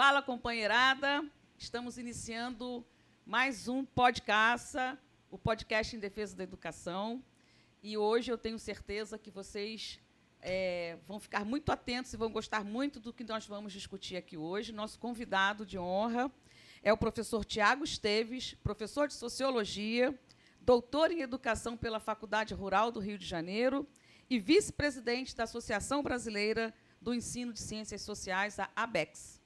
Fala, companheirada. Estamos iniciando mais um podcast, o podcast em defesa da educação. E hoje eu tenho certeza que vocês vão ficar muito atentos e vão gostar muito do que nós vamos discutir aqui hoje. Nosso convidado de honra é o professor Tiago Esteves, professor de Sociologia, doutor em Educação pela Faculdade Rural do Rio de Janeiro e vice-presidente da Associação Brasileira do Ensino de Ciências Sociais, a ABECS.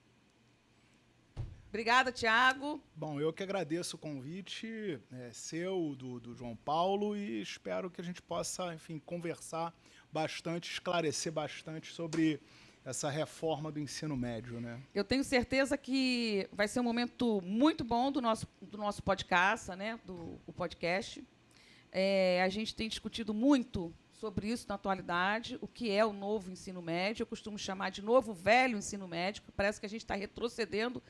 Obrigada, Tiago. Bom, eu que agradeço o convite seu, do João Paulo, e espero que a gente possa, enfim, conversar bastante, esclarecer bastante sobre essa reforma do ensino médio, né? Eu tenho certeza que vai ser um momento muito bom do nosso podcast, né? O podcast. A gente tem discutido muito sobre isso na atualidade, o que é o novo ensino médio. Eu costumo chamar de novo velho ensino médio, que parece que a gente está retrocedendo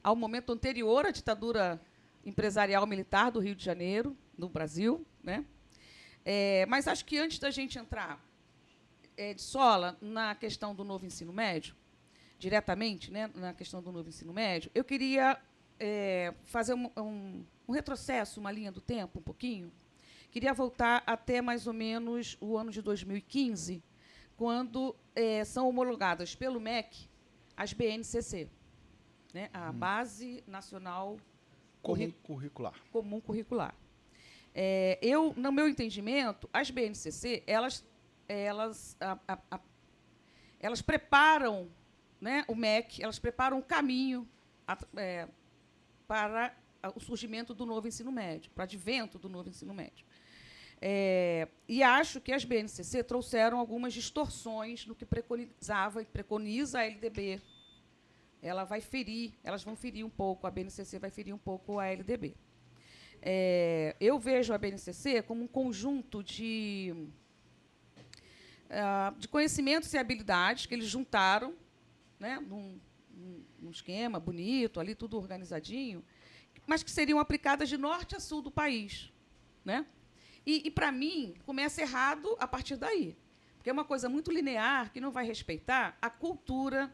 ao momento anterior à ditadura empresarial militar do Rio de Janeiro, no Brasil, né? Mas acho que antes da gente entrar de sola na questão do novo ensino médio, diretamente, né, na questão do novo ensino médio, eu queria fazer um retrocesso, uma linha do tempo, um pouquinho. Queria voltar até mais ou menos o ano de 2015, quando são homologadas pelo MEC as BNCC, né, a Base Nacional Curricular. Comum Curricular. No meu entendimento, as BNCC, elas preparam, né, o MEC, elas preparam o caminho para o surgimento do novo ensino médio, para o advento do novo ensino médio. E acho que as BNCC trouxeram algumas distorções no que preconizava e preconiza a LDB. Elas vão ferir um pouco, a BNCC vai ferir um pouco a LDB. Eu vejo a BNCC como um conjunto de conhecimentos e habilidades que eles juntaram, né, num esquema bonito, ali tudo organizadinho, mas que seriam aplicadas de norte a sul do país, né? E para mim, começa errado a partir daí, porque é uma coisa muito linear que não vai respeitar a cultura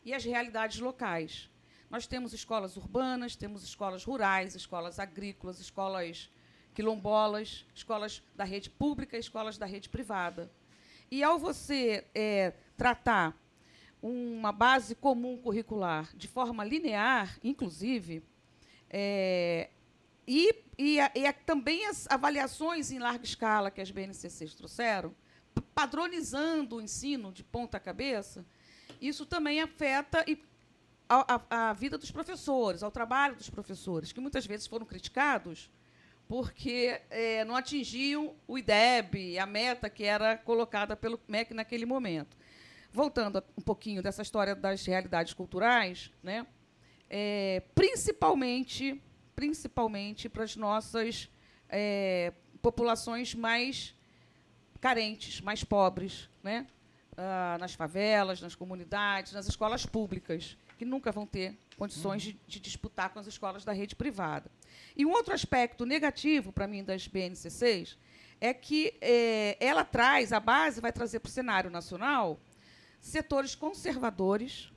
e as realidades locais. Nós temos escolas urbanas, temos escolas rurais, escolas agrícolas, escolas quilombolas, escolas da rede pública, escolas da rede privada. E, ao você tratar uma base comum curricular de forma linear, inclusive, também as avaliações em larga escala que as BNCCs trouxeram, padronizando o ensino de ponta cabeça, isso também afeta a vida dos professores, ao trabalho dos professores, que muitas vezes foram criticados porque não atingiam o IDEB, a meta que era colocada pelo MEC naquele momento. Voltando um pouquinho dessa história das realidades culturais, né, principalmente para as nossas populações mais carentes, mais pobres, né, nas favelas, nas comunidades, nas escolas públicas, que nunca vão ter condições de disputar com as escolas da rede privada. E um outro aspecto negativo, para mim, das BNCCs é que a base vai trazer para o cenário nacional setores conservadores,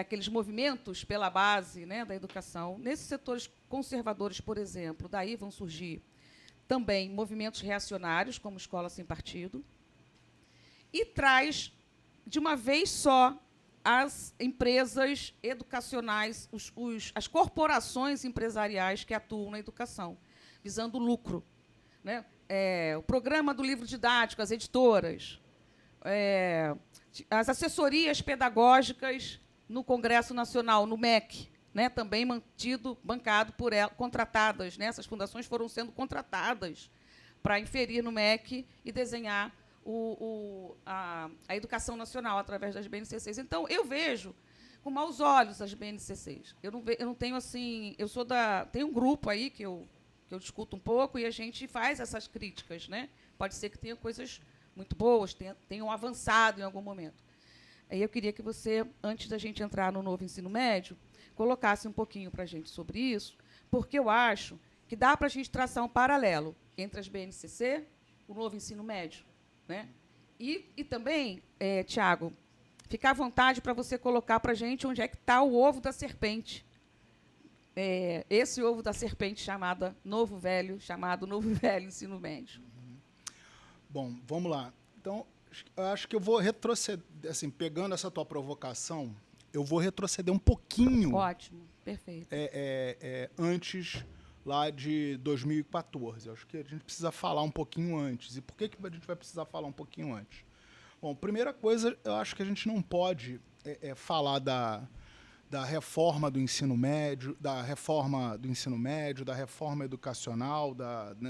aqueles movimentos pela base, né, da educação. Nesses setores conservadores, por exemplo, daí vão surgir também movimentos reacionários, como Escola Sem Partido, e traz, de uma vez só, as empresas educacionais, as corporações empresariais que atuam na educação, visando lucro, né? O programa do livro didático, as editoras, as assessorias pedagógicas no Congresso Nacional, no MEC, né, também bancado por ela, contratadas, né, essas fundações foram sendo contratadas para inferir no MEC e desenhar a educação nacional através das BNCCs. Então, eu vejo com maus olhos as BNCCs. Eu não tenho assim, tem um grupo aí que eu discuto um pouco e a gente faz essas críticas, né? Pode ser que tenha coisas muito boas, tenham avançado em algum momento. Aí eu queria que você, antes da gente entrar no novo ensino médio, colocasse um pouquinho para a gente sobre isso, porque eu acho que dá para a gente traçar um paralelo entre as BNCC, o novo ensino médio, né? E também, Tiago, ficar à vontade para você colocar para a gente onde é que está o ovo da serpente. Esse ovo da serpente chamado Novo Velho Ensino Médio. Bom, vamos lá. Então, eu acho que eu vou retroceder, assim, pegando essa tua provocação, eu vou retroceder um pouquinho. Ótimo, perfeito. Antes lá de 2014. Eu acho que a gente precisa falar um pouquinho antes. E por que a gente vai precisar falar um pouquinho antes? Bom, primeira coisa, eu acho que a gente não pode falar da reforma do ensino médio, da reforma educacional,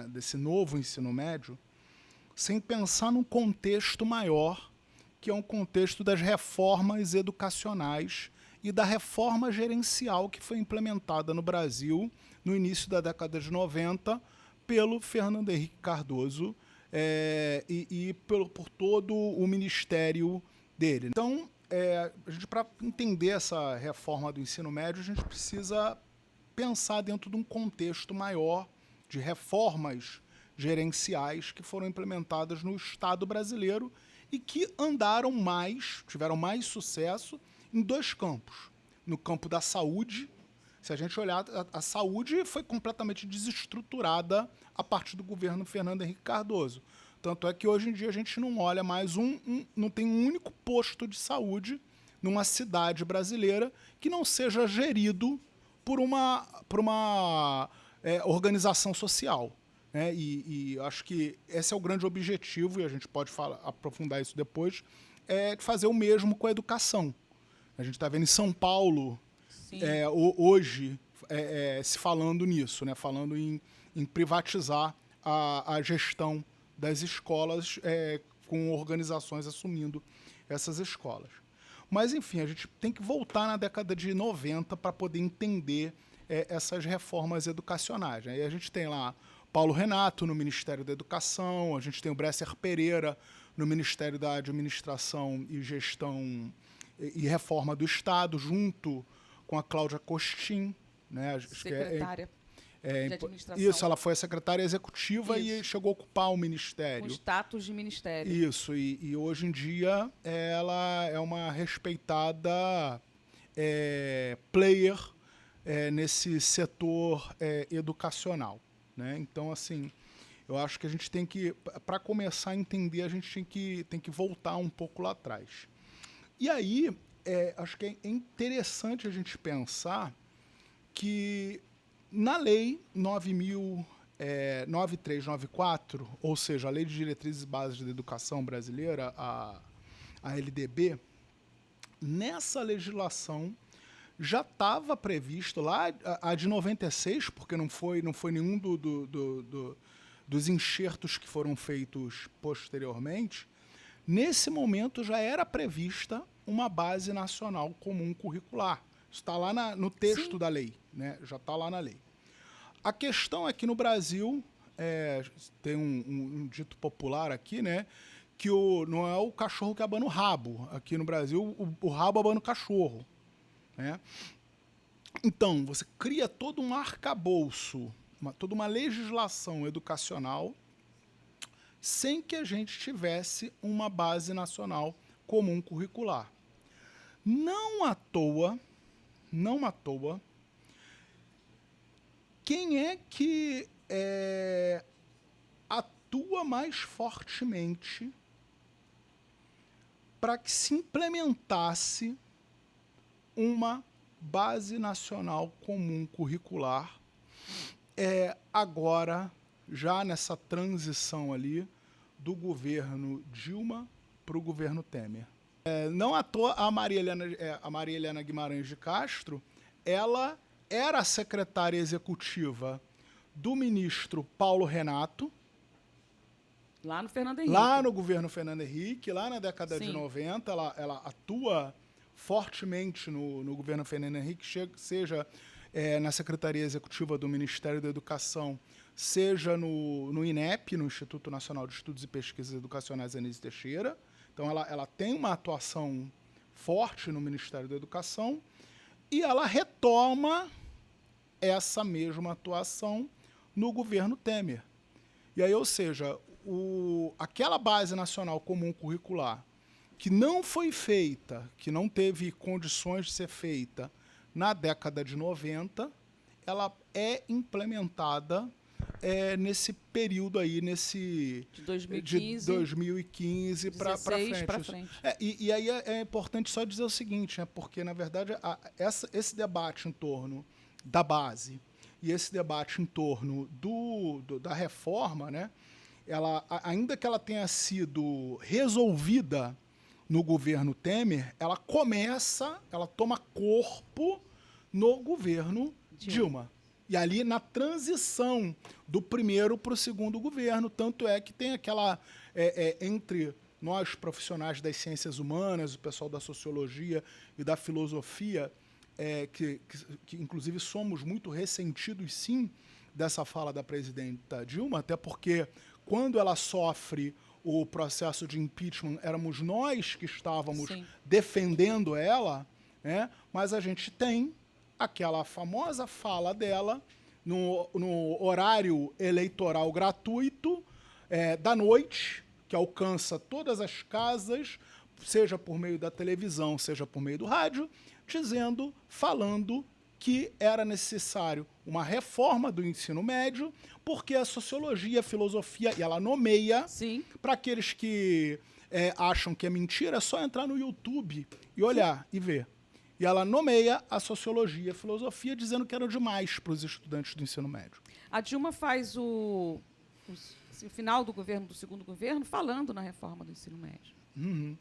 desse novo ensino médio, sem pensar num contexto maior, que é um contexto das reformas educacionais e da reforma gerencial que foi implementada no Brasil no início da década de 90 pelo Fernando Henrique Cardoso e por todo o ministério dele. Então, para entender essa reforma do ensino médio, a gente precisa pensar dentro de um contexto maior de reformas gerenciais que foram implementadas no Estado brasileiro e que tiveram mais sucesso em dois campos. No campo da saúde, se a gente olhar, a saúde foi completamente desestruturada a partir do governo Fernando Henrique Cardoso. Tanto é que hoje em dia a gente não olha mais não tem um único posto de saúde numa cidade brasileira que não seja gerido por uma organização social. Né? E acho que esse é o grande objetivo, e a gente pode aprofundar isso depois, de fazer o mesmo com a educação. A gente está vendo em São Paulo, hoje, se falando nisso, né? Falando em privatizar a gestão das escolas, com organizações assumindo essas escolas. Mas, enfim, a gente tem que voltar na década de 90 para poder entender essas reformas educacionais. Né? E a gente tem lá Paulo Renato no Ministério da Educação, a gente tem o Bresser Pereira no Ministério da Administração e Gestão e Reforma do Estado, junto com a Cláudia Costin, né? Secretária de Administração. Isso, ela foi a secretária executiva e chegou a ocupar o ministério. Com status de ministério. Isso, e hoje em dia ela é uma respeitada player nesse setor educacional. Né? Então, assim, eu acho que a gente tem que, para começar a entender, a gente tem que voltar um pouco lá atrás. E aí, acho que é interessante a gente pensar que na Lei 9.9394, ou seja, a Lei de Diretrizes Básicas da Educação Brasileira, a LDB, nessa legislação já estava previsto lá, a de 96, porque não foi nenhum dos enxertos que foram feitos posteriormente, nesse momento já era prevista uma base nacional comum curricular. Isso está lá no texto da lei, né? Já está lá na lei. A questão é que no Brasil, tem um dito popular aqui, né? Que não é o cachorro que abana o rabo. Aqui no Brasil, o rabo abana o cachorro. Né? Então, você cria todo um arcabouço, toda uma legislação educacional sem que a gente tivesse uma base nacional comum curricular. Não à toa, quem é que atua mais fortemente para que se implementasse uma base nacional comum curricular, agora, já nessa transição ali do governo Dilma para o governo Temer. Não à toa, a Maria Helena Guimarães de Castro, ela era a secretária executiva do ministro Paulo Renato, lá no Fernando Henrique. Lá no governo Fernando Henrique, lá na década de 90, ela atua fortemente no governo Fernando Henrique, seja na Secretaria Executiva do Ministério da Educação, seja no INEP, no Instituto Nacional de Estudos e Pesquisas Educacionais Anísio Teixeira. Então, ela tem uma atuação forte no Ministério da Educação e ela retoma essa mesma atuação no governo Temer. E aí, ou seja, aquela base nacional comum curricular que não foi feita, que não teve condições de ser feita na década de 90, ela é implementada nesse período aí, De 2015, de 2015 para 16 frente. pra frente. E aí é importante só dizer o seguinte, porque, na verdade, esse debate em torno da base e esse debate em torno da reforma, né, ainda que ela tenha sido resolvida no governo Temer, ela toma corpo no governo Dilma. E ali na transição do primeiro para o segundo governo, tanto é que tem aquela, entre nós profissionais das ciências humanas, o pessoal da sociologia e da filosofia, que inclusive somos muito ressentidos, sim, dessa fala da presidenta Dilma, até porque quando ela sofre o processo de impeachment, éramos nós que estávamos defendendo ela, né? Mas a gente tem aquela famosa fala dela no horário eleitoral gratuito da noite, que alcança todas as casas, seja por meio da televisão, seja por meio do rádio, falando que era necessário uma reforma do ensino médio, porque a sociologia, a filosofia, e ela nomeia, para aqueles que acham que é mentira, é só entrar no YouTube e olhar e ver. E ela nomeia a sociologia e a filosofia, dizendo que era demais para os estudantes do ensino médio. A Dilma faz o final do segundo governo, falando na reforma do ensino médio. Uhum.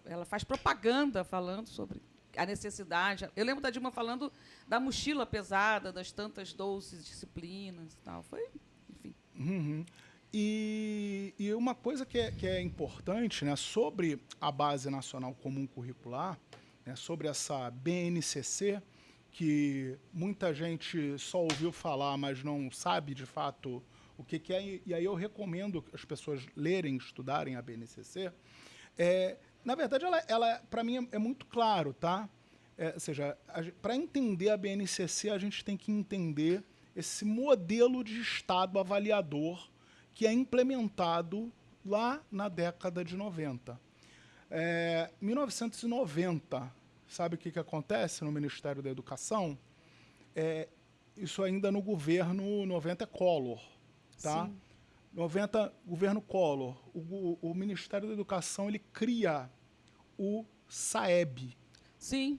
Ela faz propaganda falando sobre a necessidade. Eu lembro da Dilma falando da mochila pesada, das tantas doces disciplinas e tal. Foi, enfim. Uhum. E uma coisa que é importante, né, sobre a Base Nacional Comum Curricular, sobre essa BNCC, que muita gente só ouviu falar, mas não sabe, de fato, o que é. E aí eu recomendo que as pessoas lerem, estudarem a BNCC. Na verdade, ela para mim, é muito claro, tá? Ou seja, para entender a BNCC, a gente tem que entender esse modelo de Estado avaliador que é implementado lá na década de 90. 1990, sabe o que acontece no Ministério da Educação? Isso ainda no governo 90 Collor, tá? Sim. 90, governo Collor, o Ministério da Educação ele cria o SAEB. Sim.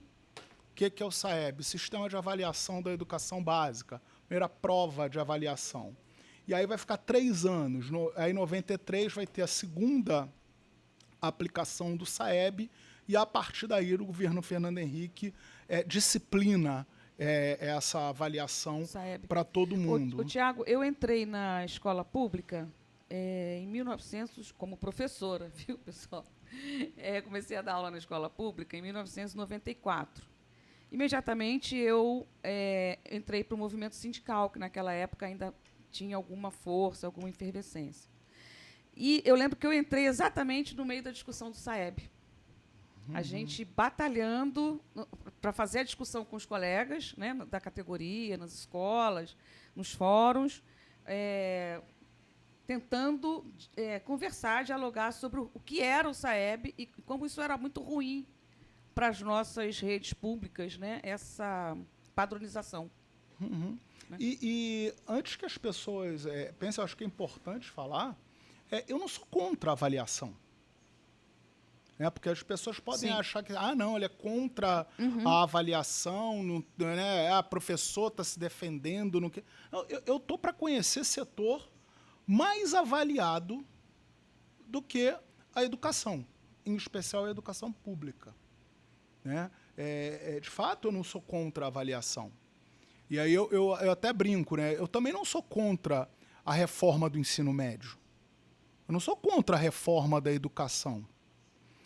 O que é o SAEB? Sistema de Avaliação da Educação Básica, primeira prova de avaliação. E aí vai ficar 3 anos. Aí em 93 vai ter a segunda aplicação do SAEB, e a partir daí o governo Fernando Henrique disciplina essa avaliação para todo mundo. Tiago, eu entrei na escola pública em 1900 como professora, viu, pessoal? Comecei a dar aula na escola pública em 1994. Imediatamente eu entrei para o movimento sindical, que naquela época ainda tinha alguma força, alguma efervescência. E eu lembro que eu entrei exatamente no meio da discussão do SAEB. A gente batalhando para fazer a discussão com os colegas, né, da categoria, nas escolas, nos fóruns, tentando conversar, dialogar sobre o que era o SAEB e como isso era muito ruim para as nossas redes públicas, né, essa padronização. Uhum. Né? E antes que as pessoas pensem, eu acho que é importante falar, eu não sou contra a avaliação. Porque as pessoas podem achar que, não, ele é contra a avaliação, né, a professor está se defendendo. Eu estou para conhecer setor mais avaliado do que a educação, em especial a educação pública. Né? De fato, eu não sou contra a avaliação. E aí eu até brinco, né? Eu também não sou contra a reforma do ensino médio. Eu não sou contra a reforma da educação.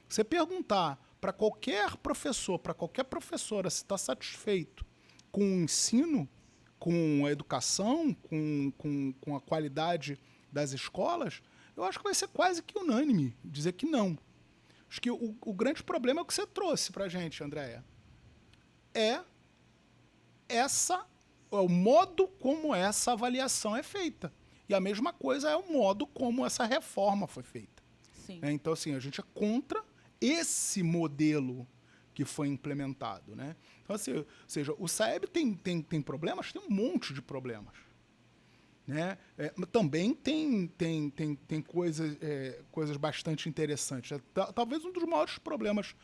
Você perguntar para qualquer professor, para qualquer professora, se está satisfeito com o ensino, com a educação, com a qualidade das escolas, eu acho que vai ser quase que unânime dizer que não. Acho que o grande problema é o que você trouxe para a gente, Andréia. É o modo como essa avaliação é feita. E a mesma coisa é o modo como essa reforma foi feita. Sim. Então, assim, a gente é contra esse modelo que foi implementado, né? Então, assim, ou seja, o SAEB tem problemas? Tem um monte de problemas. Né? Também tem coisas bastante interessantes. Talvez um dos maiores problemas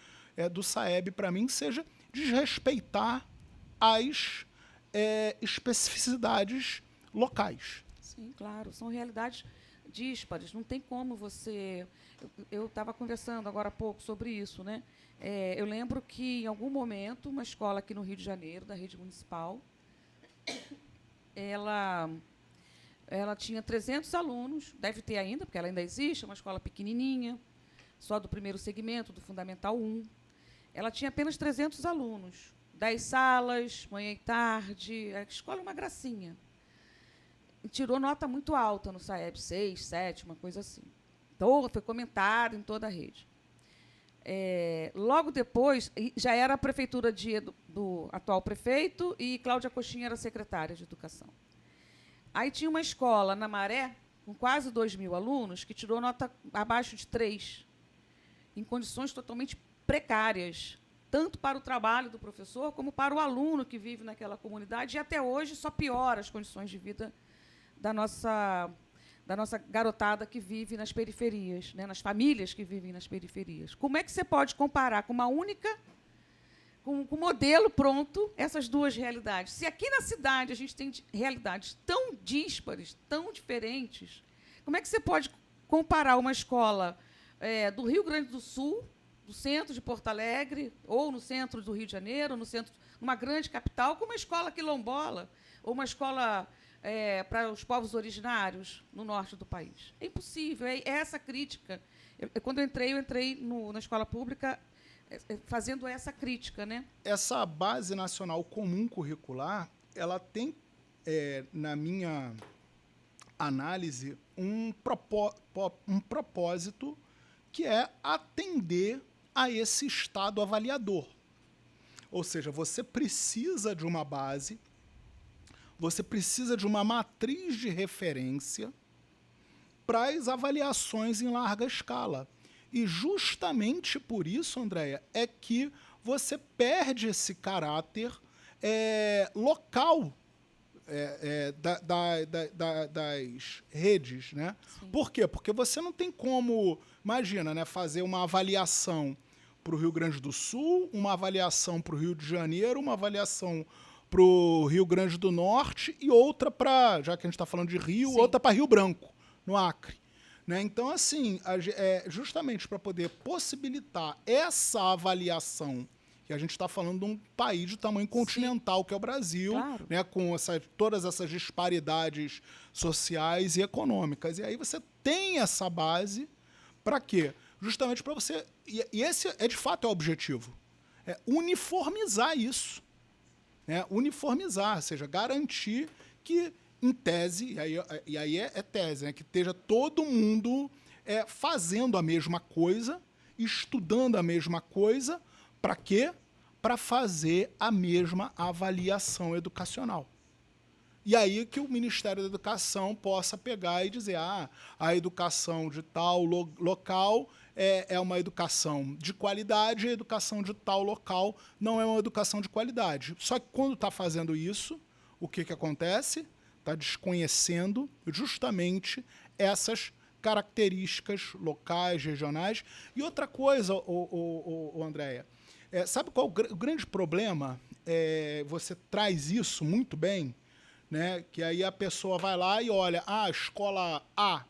do SAEB, para mim, seja desrespeitar as especificidades locais. Sim, claro. São realidades díspares. Não tem como você... Eu estava conversando agora há pouco sobre isso, né? Eu lembro que, em algum momento, uma escola aqui no Rio de Janeiro, da rede municipal, ela tinha 300 alunos, deve ter ainda, porque ela ainda existe, é uma escola pequenininha, só do primeiro segmento, do Fundamental 1. Ela tinha apenas 300 alunos, 10 salas, manhã e tarde, a escola é uma gracinha. E tirou nota muito alta no SAEB, 6, 7, uma coisa assim. Então, foi comentado em toda a rede. Logo depois, já era a prefeitura do atual prefeito e Cláudia Coxinha era secretária de Educação. Aí tinha uma escola na Maré, com quase 2.000 alunos, que tirou nota abaixo de 3, em condições totalmente precárias, tanto para o trabalho do professor, como para o aluno que vive naquela comunidade, e até hoje só piora as condições de vida da nossa garotada que vive nas periferias, né, nas famílias que vivem nas periferias. Como é que você pode comparar com com um modelo pronto, essas duas realidades? Se aqui na cidade a gente tem realidades tão díspares, tão diferentes, como é que você pode comparar uma escola do Rio Grande do Sul, do centro de Porto Alegre, ou no centro do Rio de Janeiro, numa grande capital, com uma escola quilombola, ou uma escola para os povos originários no norte do país? É impossível. É essa crítica. Quando eu entrei na escola pública fazendo essa crítica, né? Essa base nacional comum curricular, ela tem, na minha análise, um propósito que é atender a esse estado avaliador. Ou seja, você precisa de uma base, você precisa de uma matriz de referência para as avaliações em larga escala. E justamente por isso, Andréia, é que você perde esse caráter local das redes. Né? Por quê? Porque você não tem como, imagina, né, fazer uma avaliação para o Rio Grande do Sul, uma avaliação para o Rio de Janeiro, uma avaliação para o Rio Grande do Norte e outra para, já que a gente está falando de Rio, outra para Rio Branco, no Acre. Né? Então, assim, justamente para poder possibilitar essa avaliação, que a gente está falando de um país de tamanho continental, que é o Brasil, claro, né? Com todas essas disparidades sociais e econômicas. E aí você tem essa base para quê? Justamente para você... E esse, de fato, é o objetivo. É uniformizar isso. Né? Uniformizar, ou seja, garantir que, em tese, e aí é tese, né? Que esteja todo mundo fazendo a mesma coisa, estudando a mesma coisa, para quê? Para fazer a mesma avaliação educacional. E aí que o Ministério da Educação possa pegar e dizer a educação de tal local é uma educação de qualidade, a educação de tal local não é uma educação de qualidade. Só que quando está fazendo isso, o que acontece? Está desconhecendo justamente essas características locais, regionais. E outra coisa, Andréia, sabe qual o grande problema? Você traz isso muito bem, né? Que aí a pessoa vai lá e olha, a escola A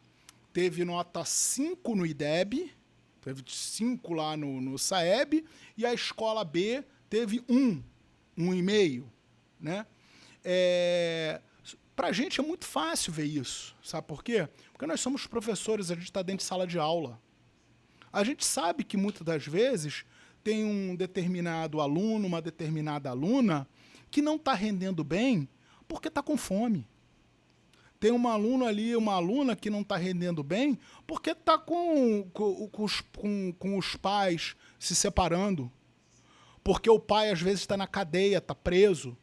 teve nota 5 no IDEB, teve 5 lá no SAEB, e a escola B teve 1,5, né? Para a gente é muito fácil ver isso. Sabe por quê? Porque nós somos professores, a gente está dentro de sala de aula. A gente sabe que, muitas das vezes, tem um determinado aluno, uma determinada aluna, que não está rendendo bem porque está com fome. Tem um aluno ali, uma aluna que não está rendendo bem porque está com os pais se separando. Porque o pai, às vezes, está na cadeia, está preso.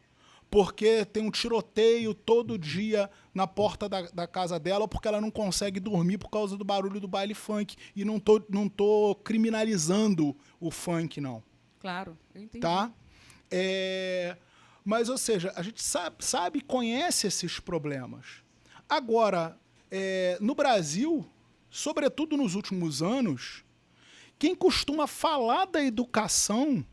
porque tem um tiroteio todo dia na porta da casa dela, ou porque ela não consegue dormir por causa do barulho do baile funk. E não tô criminalizando o funk, não. Claro, eu entendi. Tá? Mas, ou seja, a gente sabe, conhece esses problemas. Agora, no Brasil, sobretudo nos últimos anos, quem costuma falar da educação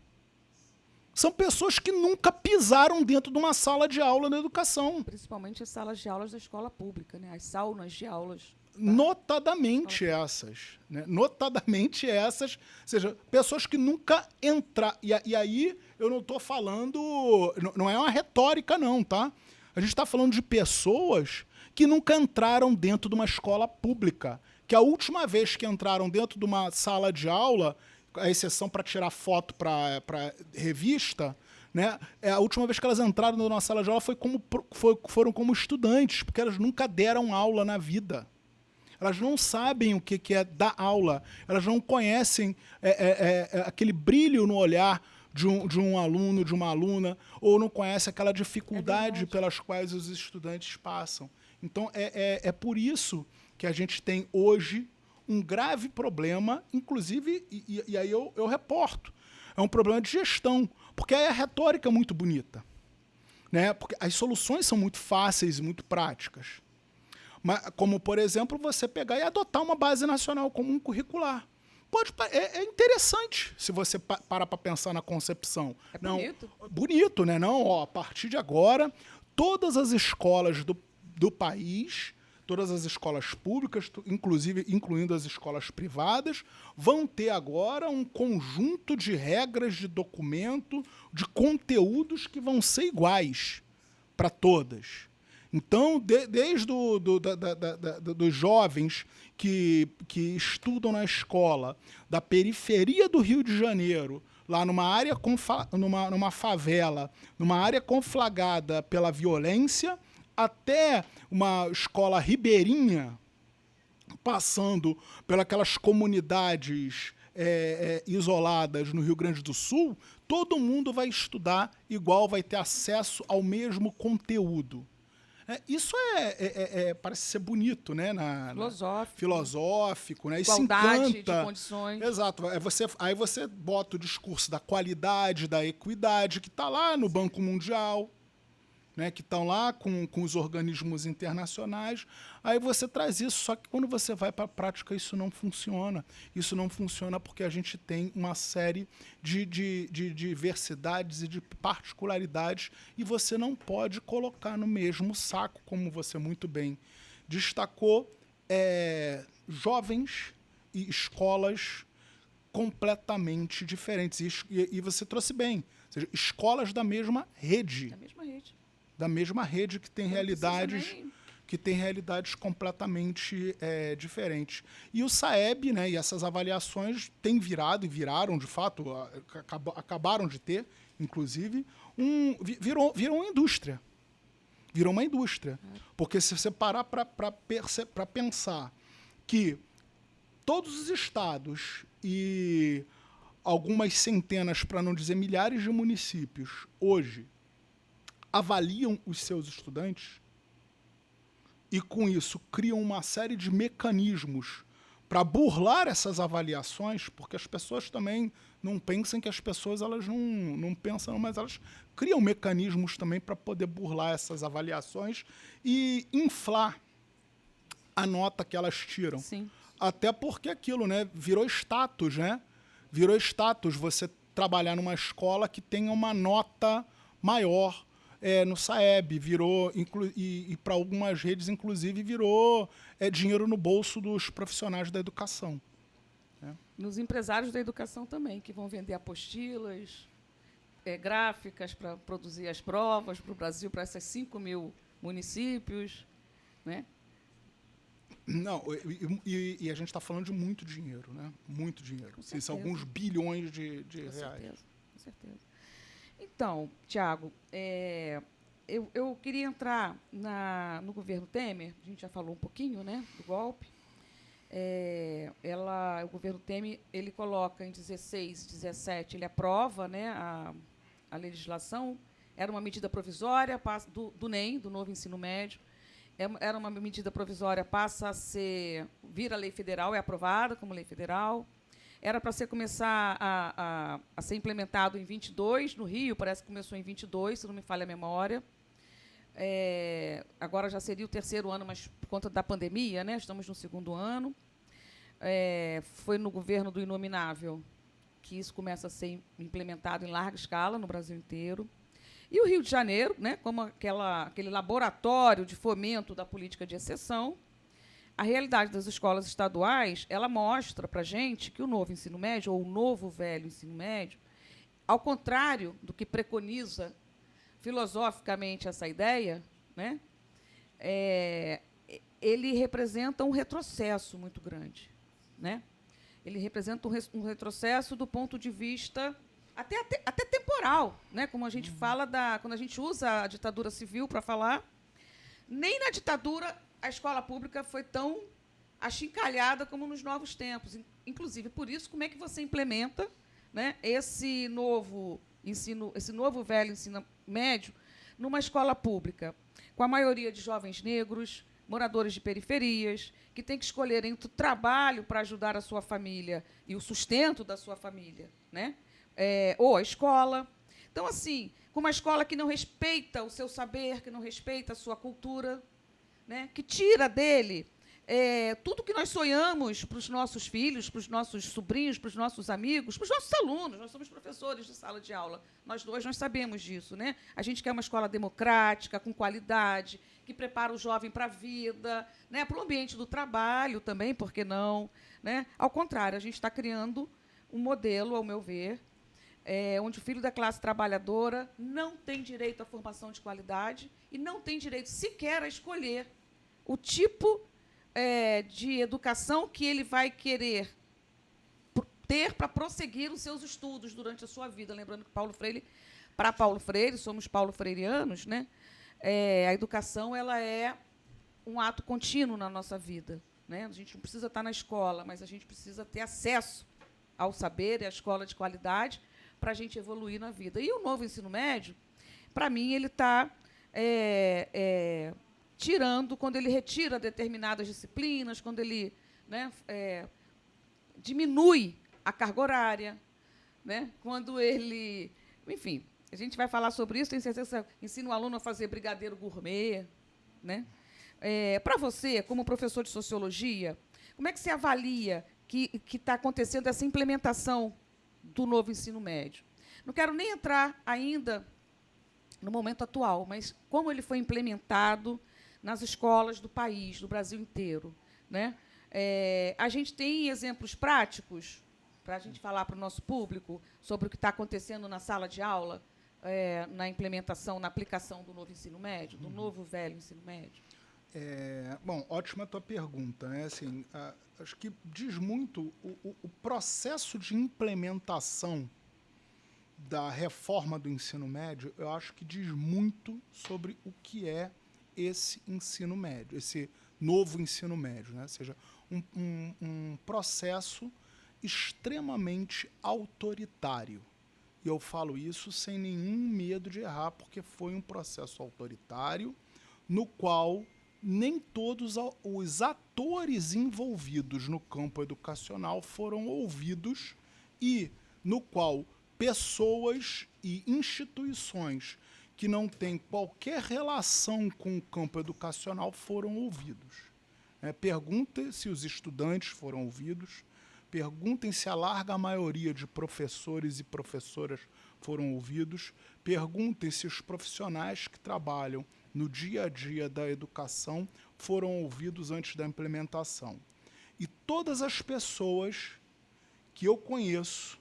são pessoas que nunca pisaram dentro de uma sala de aula da educação. Principalmente as salas de aulas da escola pública, né? As saunas de aulas. Notadamente essas. Né? Notadamente essas. Ou seja, pessoas que nunca entraram. E aí eu não estou falando. Não é uma retórica, não, tá? A gente está falando de pessoas que nunca entraram dentro de uma escola pública. Que a última vez que entraram dentro de uma sala de aula, a exceção para tirar foto para revista, né? A última vez que elas entraram numa sala de aula foram como estudantes, porque elas nunca deram aula na vida. Elas não sabem o que é dar aula. Elas não conhecem aquele brilho no olhar de um aluno, de uma aluna, ou não conhecem aquela dificuldade pelas quais os estudantes passam. Então, é por isso que a gente tem hoje um grave problema, inclusive, e aí eu reporto, é um problema de gestão, porque aí a retórica é muito bonita, né? Porque as soluções são muito fáceis e muito práticas. Como, por exemplo, você pegar e adotar uma base nacional comum curricular. É interessante se você parar para pensar na concepção. É bonito. Não, bonito, né? Não, ó, a partir de agora, todas as escolas do país, todas as escolas públicas, inclusive incluindo as escolas privadas, vão ter agora um conjunto de regras, de documento, de conteúdos que vão ser iguais para todas. Então, desde dos jovens que estudam na escola da periferia do Rio de Janeiro, lá numa área numa favela, numa área conflagrada pela violência, até uma escola ribeirinha, passando pelas comunidades isoladas no Rio Grande do Sul, todo mundo vai estudar igual, vai ter acesso ao mesmo conteúdo. Isso parece ser bonito, né? Filosófico, né? Igualdade Isso encanta. de condições. Exato. Aí você bota o discurso da qualidade, da equidade, que está lá no Banco Mundial, né? Que estão lá com os organismos internacionais. Aí você traz isso, só que quando você vai para a prática, isso não funciona. Isso não funciona porque a gente tem uma série de diversidades e de particularidades e você não pode colocar no mesmo saco, como você muito bem destacou, jovens e escolas completamente diferentes. E você trouxe bem, ou seja, escolas da mesma rede. Da mesma rede que tem realidades completamente diferentes. E o SAEB, né, e essas avaliações têm virado e viraram, de fato, acabaram de ter, inclusive, virou uma indústria. Virou uma indústria. Porque se você parar para pensar que todos os estados e algumas centenas, para não dizer milhares de municípios, hoje, avaliam os seus estudantes e, com isso, criam uma série de mecanismos para burlar essas avaliações, porque as pessoas também não pensam que as pessoas elas não pensam, mas elas criam mecanismos também para poder burlar essas avaliações e inflar a nota que elas tiram. Sim. Até porque aquilo, né, virou status, né? Virou status você trabalhar numa escola que tenha uma nota maior. No SAEB, virou, e para algumas redes, inclusive, virou dinheiro no bolso dos profissionais da educação. Nos empresários da educação também, que vão vender apostilas, gráficas para produzir as provas para o Brasil, para esses 5.000 municípios. Né? Não, e a gente está falando de muito dinheiro, né? Muito dinheiro. São alguns bilhões de reais. Com certeza. Então, Tiago, eu queria entrar no governo Temer, a gente já falou um pouquinho, né, do golpe. O governo Temer, ele coloca em 16, 17, ele aprova, né, a legislação era uma medida provisória do NEM, do novo ensino médio. Era uma medida provisória, passa a vira lei federal, é aprovada como lei federal. Era para começar a ser implementado em 22, no Rio, parece que começou em 22, se não me falha a memória. Agora já seria o 3º ano, mas por conta da pandemia, né, estamos no 2º ano. Foi no governo do Inominável que isso começa a ser implementado em larga escala no Brasil inteiro. E o Rio de Janeiro, né, como aquele laboratório de fomento da política de exceção, a realidade das escolas estaduais, ela mostra para a gente que o novo ensino médio, ou o novo velho ensino médio, ao contrário do que preconiza filosoficamente essa ideia, né, ele representa um retrocesso muito grande, né? Ele representa um retrocesso do ponto de vista até temporal, né? Como a gente fala quando a gente usa a ditadura civil para falar, nem na ditadura a escola pública foi tão achincalhada como nos novos tempos. Inclusive, por isso, como é que você implementa, né, esse novo velho ensino médio numa escola pública, com a maioria de jovens negros, moradores de periferias, que têm que escolher entre o trabalho para ajudar a sua família e o sustento da sua família, né? Ou a escola. Então, assim, com uma escola que não respeita o seu saber, que não respeita a sua cultura, né, que tira dele tudo que nós sonhamos para os nossos filhos, para os nossos sobrinhos, para os nossos amigos, para os nossos alunos. Nós somos professores de sala de aula. Nós sabemos disso, né? A gente quer uma escola democrática, com qualidade, que prepara o jovem para a vida, né, para o ambiente do trabalho também, por que não? Né? Ao contrário, a gente está criando um modelo, ao meu ver, onde o filho da classe trabalhadora não tem direito à formação de qualidade e não tem direito sequer a escolher o tipo de educação que ele vai querer ter para prosseguir os seus estudos durante a sua vida. Lembrando que para Paulo Freire, somos paulo-freireanos, né? A educação ela é um ato contínuo na nossa vida, né? A gente não precisa estar na escola, mas a gente precisa ter acesso ao saber e à escola de qualidade para a gente evoluir na vida. E o novo ensino médio, para mim, ele está quando ele retira determinadas disciplinas, quando ele, né, diminui a carga horária, né, quando ele... Enfim, a gente vai falar sobre isso, tenho certeza que ensina o aluno a fazer brigadeiro gourmet. Né? Para você, como professor de sociologia, como é que você avalia que está acontecendo essa implementação do novo ensino médio? Não quero nem entrar ainda no momento atual, mas como ele foi implementado nas escolas do país, do Brasil inteiro. Né? A gente tem exemplos práticos para a gente falar para o nosso público sobre o que está acontecendo na sala de aula, na implementação, na aplicação do novo ensino médio, do novo velho ensino médio? Bom, ótima a tua pergunta. Né? Assim, acho que diz muito o processo de implementação da reforma do ensino médio, eu acho que diz muito sobre o que é esse ensino médio, esse novo ensino médio, né? Ou seja, um processo extremamente autoritário. E eu falo isso sem nenhum medo de errar, porque foi um processo autoritário no qual nem todos os atores envolvidos no campo educacional foram ouvidos e no qual pessoas e instituições que não têm qualquer relação com o campo educacional foram ouvidos. Perguntem se os estudantes foram ouvidos, perguntem se a larga maioria de professores e professoras foram ouvidos, perguntem se os profissionais que trabalham no dia a dia da educação foram ouvidos antes da implementação. E todas as pessoas que eu conheço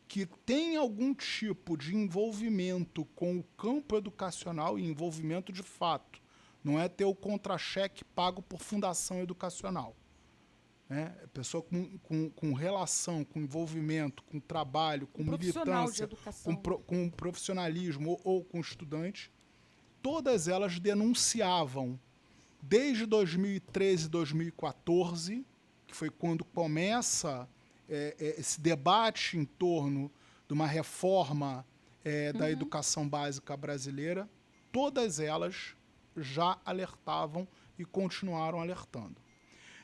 que têm algum tipo de envolvimento com o campo educacional, e envolvimento de fato, não é ter o contra-cheque pago por fundação educacional. Né? Pessoa com relação, com envolvimento, com trabalho, com militância, com profissionalismo ou com estudante, todas elas denunciavam, desde 2013, 2014, que foi quando começa esse debate em torno de uma reforma da educação básica brasileira, todas elas já alertavam e continuaram alertando.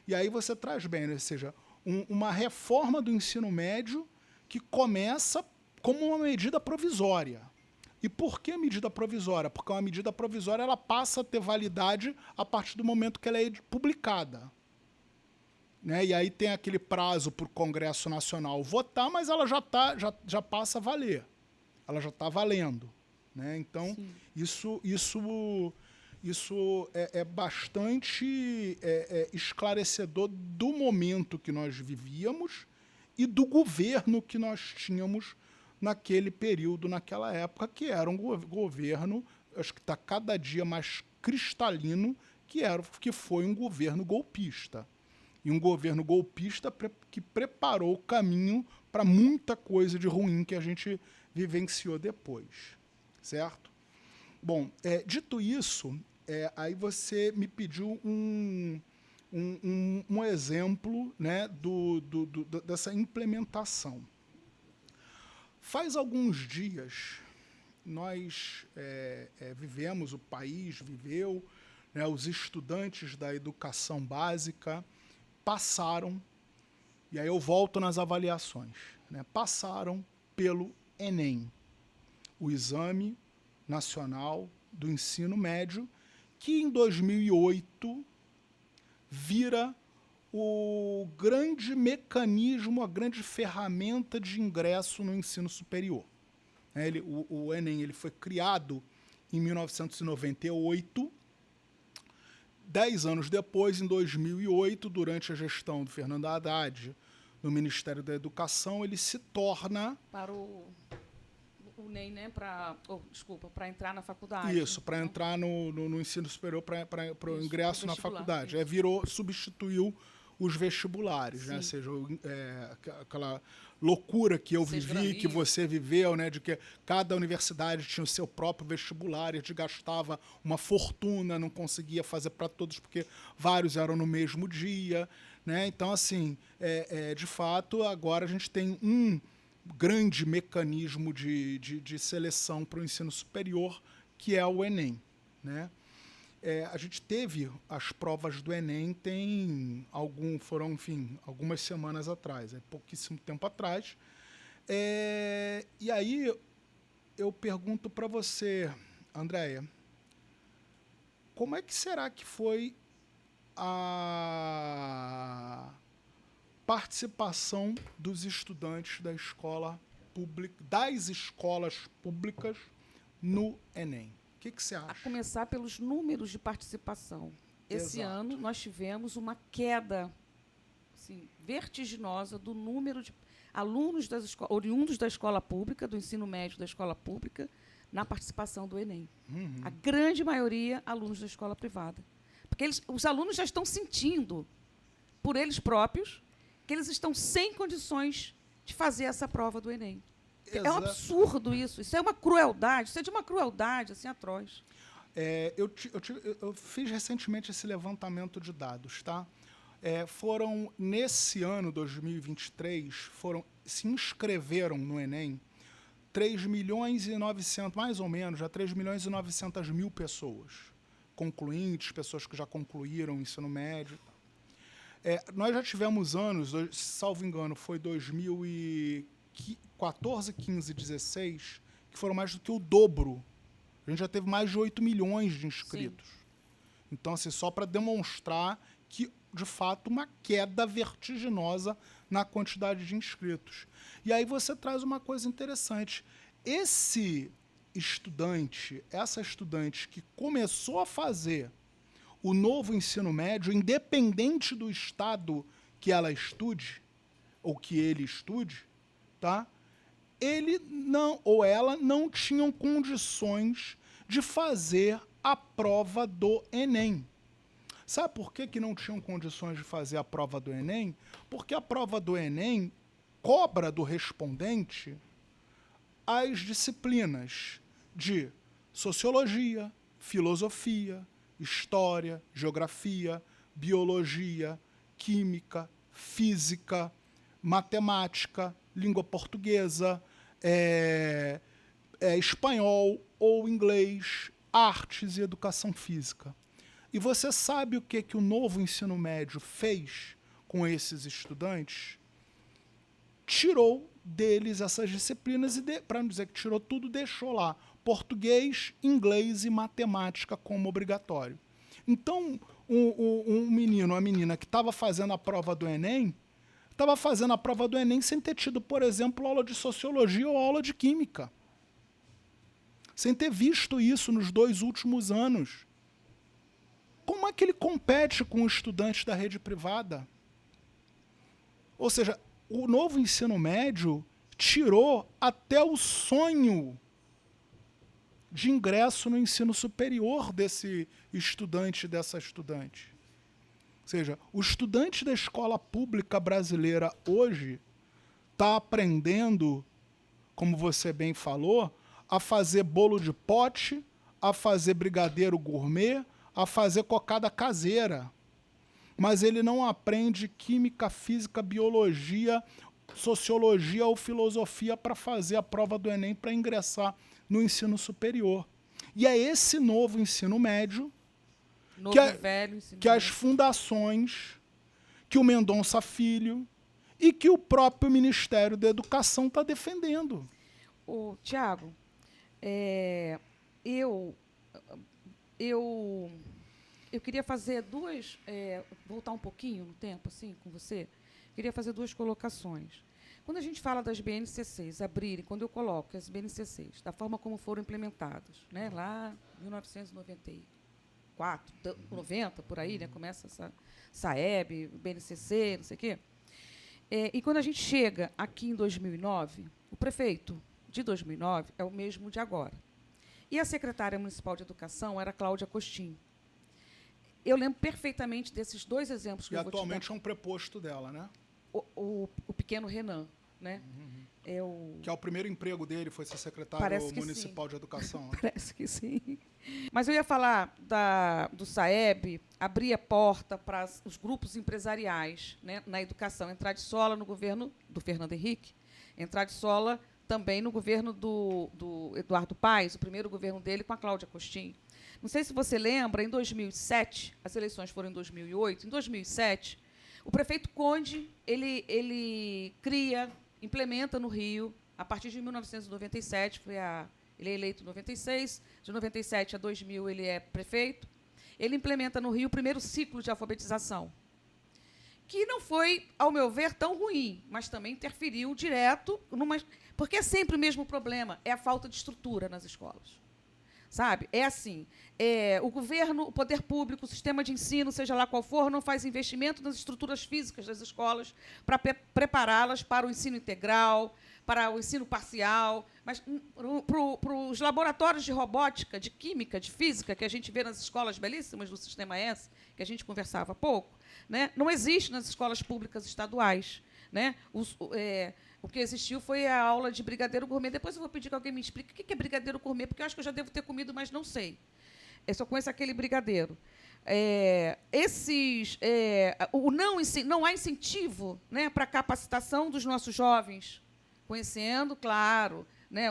E aí você traz bem, ou seja, uma reforma do ensino médio que começa como uma medida provisória. E por que medida provisória? Porque uma medida provisória ela passa a ter validade a partir do momento que ela é publicada. Né? E aí tem aquele prazo para o Congresso Nacional votar, mas ela já passa a valer. Ela já está valendo. Né? Então, isso é bastante esclarecedor do momento que nós vivíamos e do governo que nós tínhamos naquele período, naquela época, que era um governo, acho que está cada dia mais cristalino, que foi um governo golpista. E um governo golpista que preparou o caminho para muita coisa de ruim que a gente vivenciou depois. Certo? Bom, dito isso, aí você me pediu um exemplo, né, dessa implementação. Faz alguns dias, nós vivemos, o país viveu, né, os estudantes da educação básica passaram, e aí eu volto nas avaliações, né, passaram pelo Enem, o Exame Nacional do Ensino Médio, que em 2008 vira o grande mecanismo, a grande ferramenta de ingresso no ensino superior. O Enem ele foi criado em 1998. 10 anos depois, em 2008, durante a gestão do Fernando Haddad no Ministério da Educação, ele se torna... Para o Enem, né? Para entrar na faculdade. Isso, para entrar no ensino superior, para o ingresso na faculdade. Substituiu os vestibulares, né? Ou seja, aquela loucura que eu vivi, que você viveu, né? De que cada universidade tinha o seu próprio vestibular, e a gente gastava uma fortuna, não conseguia fazer para todos, porque vários eram no mesmo dia, né? Então, assim, de fato, agora a gente tem um grande mecanismo de seleção para o ensino superior, que é o Enem, né? A gente teve as provas do Enem foram, enfim, algumas semanas atrás, pouquíssimo tempo atrás. E aí eu pergunto para você, Andréia, como é que será que foi a participação dos estudantes das escolas públicas no Enem? O que você acha? A começar pelos números de participação. Esse ano nós tivemos uma queda assim, vertiginosa do número de alunos oriundos da escola pública, do ensino médio da escola pública, na participação do Enem. A grande maioria, alunos da escola privada. Porque os alunos já estão sentindo, por eles próprios, que eles estão sem condições de fazer essa prova do Enem. É um absurdo isso. Isso é uma crueldade. Isso é de uma crueldade assim, atroz. Eu fiz recentemente esse levantamento de dados. Tá? Foram, nesse ano, 2023, se inscreveram no Enem 3.900.000, mais ou menos, já 3.900.000 pessoas. Concluintes, pessoas que já concluíram o ensino médio. Nós já tivemos anos, salvo engano, foi 2014, 15, 16, que foram mais do que o dobro. A gente já teve mais de 8 milhões de inscritos. Sim. Então, assim, só para demonstrar que, de fato, uma queda vertiginosa na quantidade de inscritos. E aí você traz uma coisa interessante. Essa estudante que começou a fazer o novo ensino médio, independente do estado que ela estude, ou que ele estude, tá? Ele não, ou ela não tinham condições de fazer a prova do Enem. Sabe por que não tinham condições de fazer a prova do Enem? Porque a prova do Enem cobra do respondente as disciplinas de sociologia, filosofia, história, geografia, biologia, química, física, matemática, língua portuguesa, espanhol ou inglês, artes e educação física. E você sabe o que o novo ensino médio fez com esses estudantes? Tirou deles essas disciplinas e, para não dizer que tirou tudo, deixou lá português, inglês e matemática como obrigatório. Então, um menino, uma menina que estava fazendo a prova do Enem, estava fazendo a prova do Enem sem ter tido, por exemplo, aula de sociologia ou aula de química. Sem ter visto isso nos 2 últimos anos. Como é que ele compete com o estudante da rede privada? Ou seja, o novo ensino médio tirou até o sonho de ingresso no ensino superior desse estudante, dessa estudante. Ou seja, o estudante da escola pública brasileira hoje está aprendendo, como você bem falou, a fazer bolo de pote, a fazer brigadeiro gourmet, a fazer cocada caseira. Mas ele não aprende química, física, biologia, sociologia ou filosofia para fazer a prova do Enem para ingressar no ensino superior. E é esse novo ensino médio que as fundações, que o Mendonça Filho e que o próprio Ministério da Educação está defendendo. Tiago, eu queria fazer voltar um pouquinho no tempo, assim, com você. Queria fazer 2 colocações. Quando a gente fala das BNCCs abrirem, quando eu coloco as BNCCs, da forma como foram implementadas, né, lá em 1994, 90, por aí, né, começa essa SAEB, BNCC, não sei o quê. E quando a gente chega aqui em 2009, o prefeito de 2009 é o mesmo de agora. E a secretária municipal de educação era Cláudia Costin. Eu lembro perfeitamente desses 2 exemplos que eu vou te dar. E atualmente é um preposto dela, né? O pequeno Renan, né? Que é o primeiro emprego dele, foi ser secretário municipal de educação. Né? Parece que sim. Mas eu ia falar do SAEB abrir a porta para os grupos empresariais, né, na educação, entrar de sola no governo do Fernando Henrique, entrar de sola também no governo do Eduardo Paes, o primeiro governo dele com a Cláudia Costin. Não sei se você lembra, em 2007, as eleições foram em 2008, em 2007, o prefeito Conde, ele implementa no Rio, a partir de 1997, ele é eleito em 96, de 97 a 2000 ele é prefeito, ele implementa no Rio o primeiro ciclo de alfabetização, que não foi, ao meu ver, tão ruim, mas também interferiu direto, porque é sempre o mesmo problema, é a falta de estrutura nas escolas. Sabe? É assim, o governo, o poder público, o sistema de ensino, seja lá qual for, não faz investimento nas estruturas físicas das escolas para prepará-las para o ensino integral, para o ensino parcial, mas para os laboratórios de robótica, de química, de física, que a gente vê nas escolas belíssimas do Sistema S, que a gente conversava há pouco, né, não existe nas escolas públicas estaduais. Né? O que existiu foi a aula de brigadeiro gourmet. Depois eu vou pedir que alguém me explique o que é brigadeiro gourmet, porque eu acho que eu já devo ter comido, mas não sei. Eu só conheço aquele brigadeiro. Não há incentivo, né, para a capacitação dos nossos jovens, conhecendo, claro, né,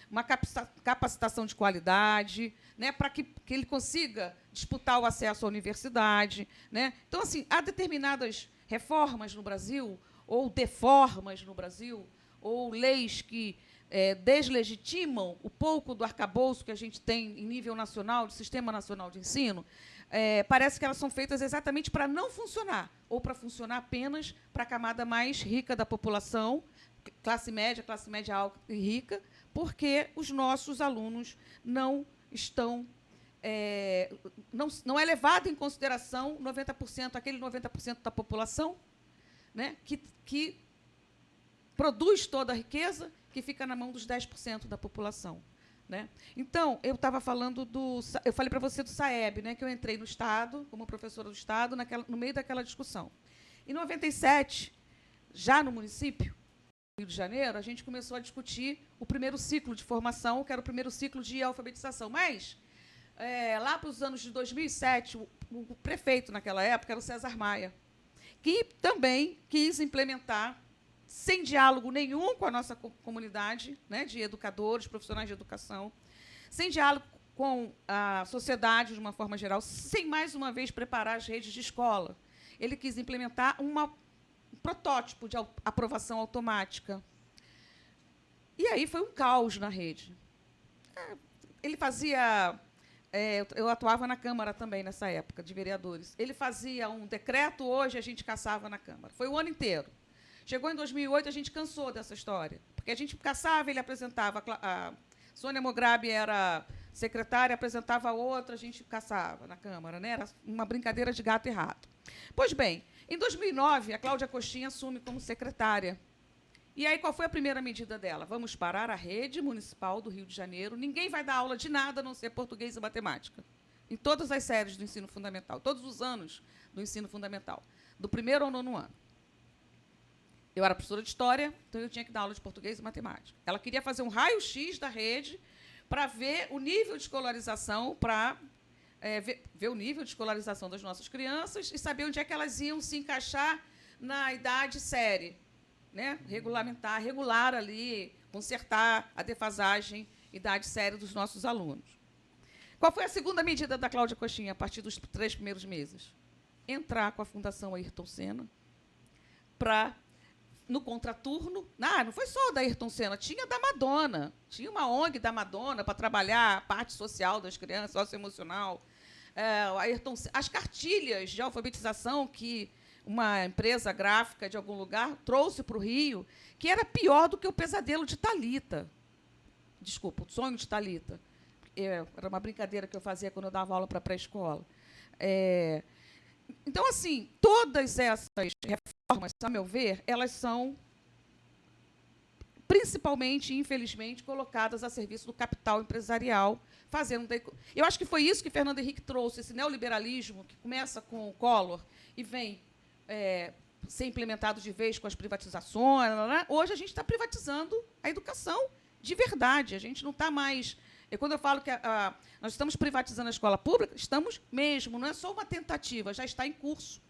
uma capacitação de qualidade, né, para que ele consiga disputar o acesso à universidade. Né? Então, assim, há determinadas reformas no Brasil, ou deformas no Brasil, ou leis que deslegitimam o pouco do arcabouço que a gente tem em nível nacional, do Sistema Nacional de Ensino, parece que elas são feitas exatamente para não funcionar, ou para funcionar apenas para a camada mais rica da população, classe média alta e rica, porque os nossos alunos não estão... não é levado em consideração 90%, aquele 90% da população, né, que produz toda a riqueza, que fica na mão dos 10% da população. Né? Então, eu estava falando eu falei para você do SAEB, né, que eu entrei no Estado, como professora do Estado, no meio daquela discussão. Em 97, já no município, Rio de Janeiro, a gente começou a discutir o primeiro ciclo de formação, que era o primeiro ciclo de alfabetização. Mas, lá para os anos de 2007, o prefeito, naquela época, era o César Maia, que também quis implementar sem diálogo nenhum com a nossa comunidade, né, de educadores, profissionais de educação, sem diálogo com a sociedade de uma forma geral, sem, mais uma vez, preparar as redes de escola. Ele quis implementar um protótipo de aprovação automática. E aí foi um caos na rede. Ele fazia... eu atuava na Câmara também, nessa época, de vereadores. Ele fazia um decreto, hoje a gente caçava na Câmara. Foi o ano inteiro. Chegou em 2008, a gente cansou dessa história. Porque a gente caçava, ele apresentava... A Sônia Mograbi era secretária, apresentava outra, a gente caçava na Câmara, né? Era uma brincadeira de gato e rato. Pois bem, em 2009, a Cláudia Coxinha assume como secretária. E aí, qual foi a primeira medida dela? Vamos parar a rede municipal do Rio de Janeiro. Ninguém vai dar aula de nada, a não ser português e matemática. Em todas as séries do ensino fundamental, todos os anos do ensino fundamental, do 1º ao 9º ano. Eu era professora de história, então eu tinha que dar aula de português e matemática. Ela queria fazer um raio-x da rede para ver o nível de escolarização, para ver o nível de escolarização das nossas crianças e saber onde é que elas iam se encaixar na idade série, né? Regular ali, consertar a defasagem idade série dos nossos alunos. Qual foi a segunda medida da Cláudia Coxinha, a partir dos 3 primeiros meses? Entrar com a Fundação Ayrton Senna para... no contraturno, não foi só da Ayrton Senna, tinha da Madonna, tinha uma ONG da Madonna para trabalhar a parte social das crianças, socioemocional. As cartilhas de alfabetização que uma empresa gráfica de algum lugar trouxe para o Rio, que era pior do que o pesadelo de Thalita. Desculpa, o sonho de Thalita. Era uma brincadeira que eu fazia quando eu dava aula para pré-escola. Então, assim, todas essas reformas, a meu ver, elas são principalmente, infelizmente, colocadas a serviço do capital empresarial, fazendo... Eu acho que foi isso que Fernando Henrique trouxe, esse neoliberalismo que começa com o Collor e vem ser implementado de vez com as privatizações. Hoje a gente está privatizando a educação de verdade. A gente não está mais... Quando eu falo que nós estamos privatizando a escola pública, estamos mesmo, não é só uma tentativa, já está em curso.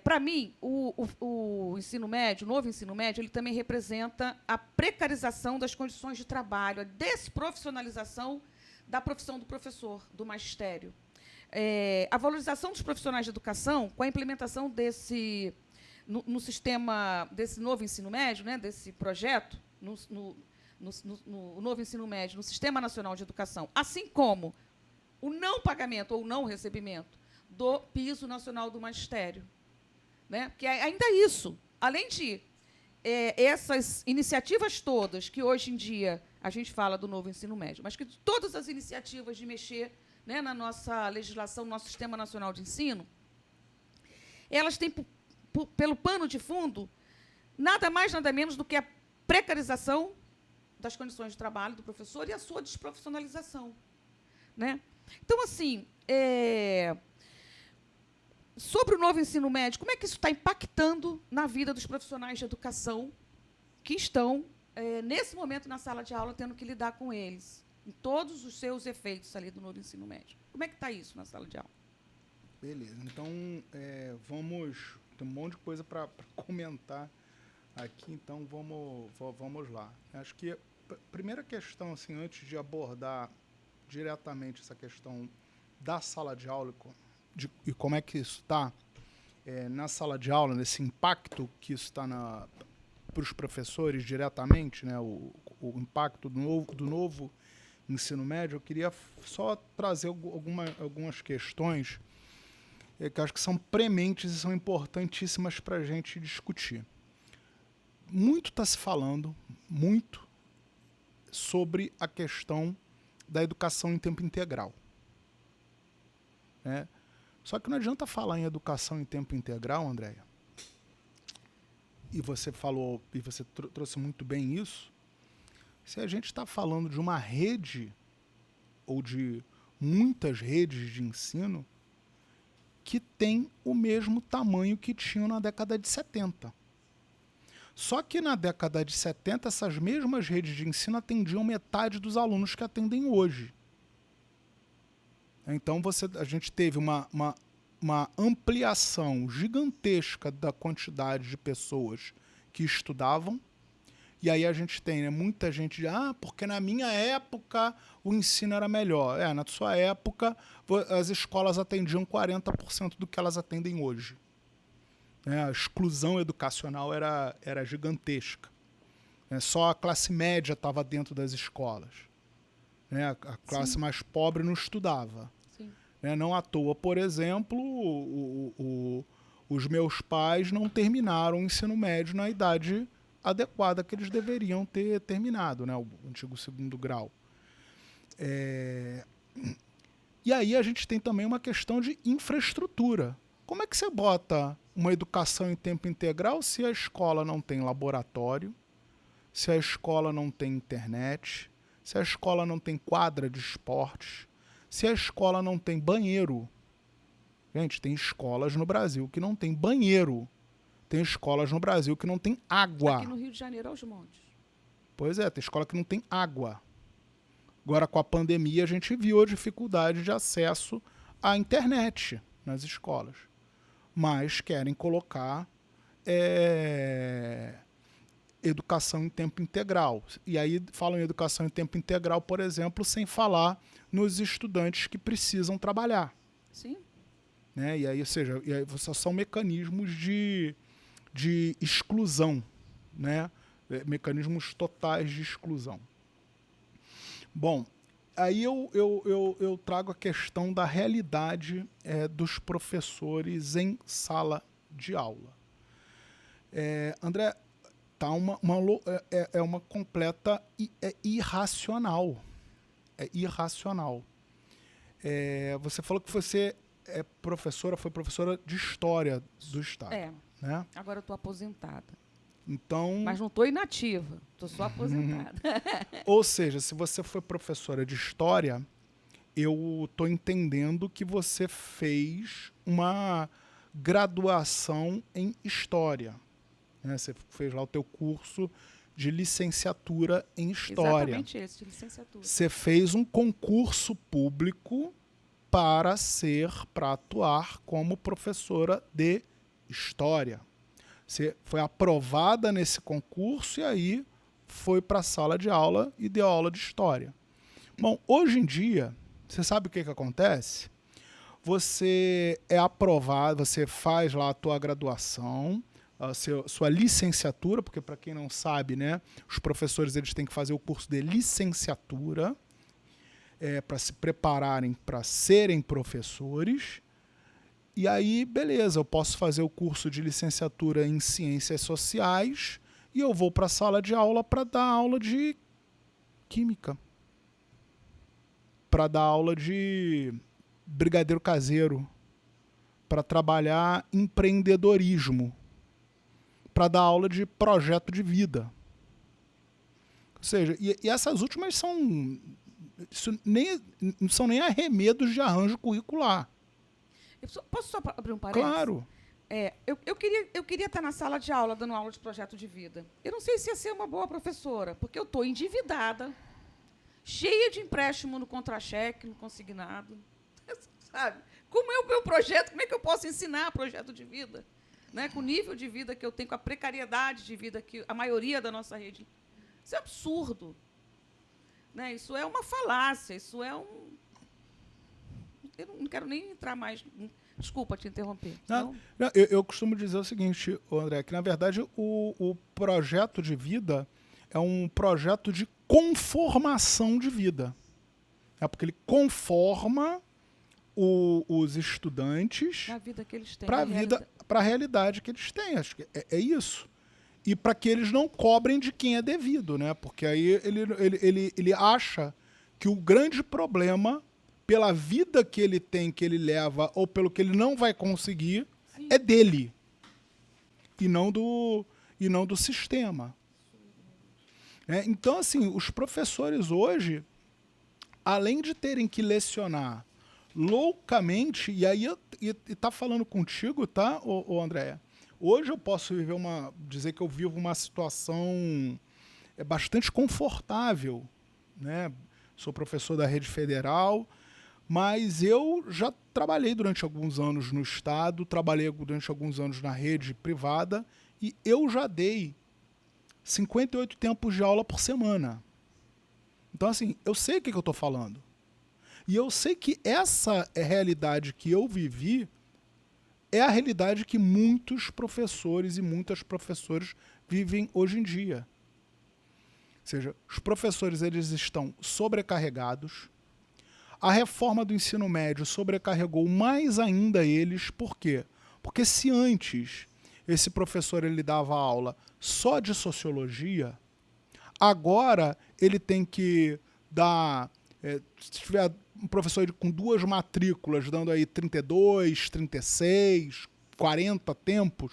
Para mim, o ensino médio, o novo ensino médio, ele também representa a precarização das condições de trabalho, a desprofissionalização da profissão do professor, do magistério. A valorização dos profissionais de educação, com a implementação no sistema desse novo ensino médio, né, desse projeto, no novo ensino médio, no Sistema Nacional de Educação, assim como o não pagamento ou não recebimento do piso nacional do magistério. Né? Porque ainda isso, além de essas iniciativas todas que hoje em dia a gente fala do novo ensino médio, mas que todas as iniciativas de mexer, né, na nossa legislação, no nosso Sistema Nacional de Ensino, elas têm, pelo pano de fundo, nada mais, nada menos do que a precarização das condições de trabalho do professor e a sua desprofissionalização. Né? Então, assim, sobre o novo ensino médio, como é que isso está impactando na vida dos profissionais de educação que estão, nesse momento, na sala de aula, tendo que lidar com eles, em todos os seus efeitos ali do novo ensino médio? Como é que está isso na sala de aula? Beleza. Então, vamos... Tem um monte de coisa para comentar aqui, então vamos lá. Acho que a primeira questão, assim, antes de abordar diretamente essa questão da sala de aula e como é que isso está na sala de aula, nesse impacto que isso está para os professores diretamente, né, o impacto do novo ensino médio, eu queria só trazer algumas questões que eu acho que são prementes e são importantíssimas para a gente discutir. Muito está se falando, muito, sobre a questão da educação em tempo integral. Né? Só que não adianta falar em educação em tempo integral, Andréia, e você falou, e você trouxe muito bem isso, se a gente está falando de uma rede, ou de muitas redes de ensino, que tem o mesmo tamanho que tinham na década de 70. Só que na década de 70, essas mesmas redes de ensino atendiam metade dos alunos que atendem hoje. Então, a gente teve uma ampliação gigantesca da quantidade de pessoas que estudavam. E aí a gente tem, né, muita gente de, porque na minha época o ensino era melhor. Na sua época as escolas atendiam 40% do que elas atendem hoje. A exclusão educacional era gigantesca. Só a classe média estava dentro das escolas. A classe mais pobre não estudava. Sim. Não à toa, por exemplo, os meus pais não terminaram o ensino médio na idade adequada que eles deveriam ter terminado, o antigo 2º grau. E aí a gente tem também uma questão de infraestrutura. Como é que você bota uma educação em tempo integral se a escola não tem laboratório, se a escola não tem internet, se a escola não tem quadra de esportes, se a escola não tem banheiro? Gente, tem escolas no Brasil que não tem banheiro. Tem escolas no Brasil que não tem água. Aqui no Rio de Janeiro, aos montes. Pois é, tem escola que não tem água. Agora, com a pandemia, a gente viu a dificuldade de acesso à internet nas escolas. Mas querem colocar educação em tempo integral. E aí falam em educação em tempo integral, por exemplo, sem falar nos estudantes que precisam trabalhar. Sim. E aí, ou seja, são mecanismos de exclusão, mecanismos totais de exclusão. Bom, aí eu trago a questão da realidade dos professores em sala de aula. André, tá uma completa irracional. É irracional. Você falou que você foi professora de História do Estado. Né? Agora eu estou aposentada. Então, mas não estou inativa, estou só aposentada. Ou seja, se você foi professora de História, eu estou entendendo que você fez uma graduação em História. Você fez lá o teu curso de licenciatura em História. Exatamente esse, de licenciatura. Você fez um concurso público para atuar como professora de História. Você foi aprovada nesse concurso e aí foi para a sala de aula e deu aula de História. Bom, hoje em dia, você sabe o que acontece? Você é aprovado, você faz lá a tua graduação, sua licenciatura, porque para quem não sabe, os professores eles têm que fazer o curso de licenciatura para se prepararem para serem professores. E aí, beleza, eu posso fazer o curso de licenciatura em Ciências Sociais e eu vou para a sala de aula para dar aula de Química, para dar aula de brigadeiro caseiro, para trabalhar empreendedorismo, para dar aula de projeto de vida. Ou seja, e essas últimas não são nem arremedos de arranjo curricular. Posso só abrir um parênteses? Claro. Eu queria estar na sala de aula, dando aula de projeto de vida. Eu não sei se ia ser uma boa professora, porque eu estou endividada, cheia de empréstimo no contra-cheque, no consignado. Sabe? Como é o meu projeto? Como é que eu posso ensinar projeto de vida? Com o nível de vida que eu tenho, com a precariedade de vida que a maioria da nossa rede... Isso é absurdo. Isso é uma falácia, isso é um... Eu não quero nem entrar mais... Desculpa te interromper. Não, eu costumo dizer o seguinte, André, que, na verdade, o projeto de vida é um projeto de conformação de vida. Porque ele conforma os estudantes na vida que eles têm, para a realidade que eles têm. Acho que é isso. E para que eles não cobrem de quem é devido, porque aí ele acha que o grande problema, pela vida que ele tem, que ele leva, ou pelo que ele não vai conseguir, sim, é dele, e não do sistema. Então, assim, os professores hoje, além de terem que lecionar loucamente, e aí tá falando contigo, tá, ô Andréia? Hoje eu posso dizer que eu vivo uma situação bastante confortável, Sou professor da rede federal, mas eu já trabalhei durante alguns anos no Estado, trabalhei durante alguns anos na rede privada, e eu já dei 58 tempos de aula por semana. Então, assim, eu sei o que eu estou falando. E eu sei que essa é a realidade que eu vivi, é a realidade que muitos professores e muitas professoras vivem hoje em dia. Ou seja, os professores eles estão sobrecarregados. A reforma do ensino médio sobrecarregou mais ainda eles. Por quê? Porque se antes esse professor ele dava aula só de sociologia, agora ele tem que dar... se tiver um professor com 2 matrículas, dando aí 32, 36, 40 tempos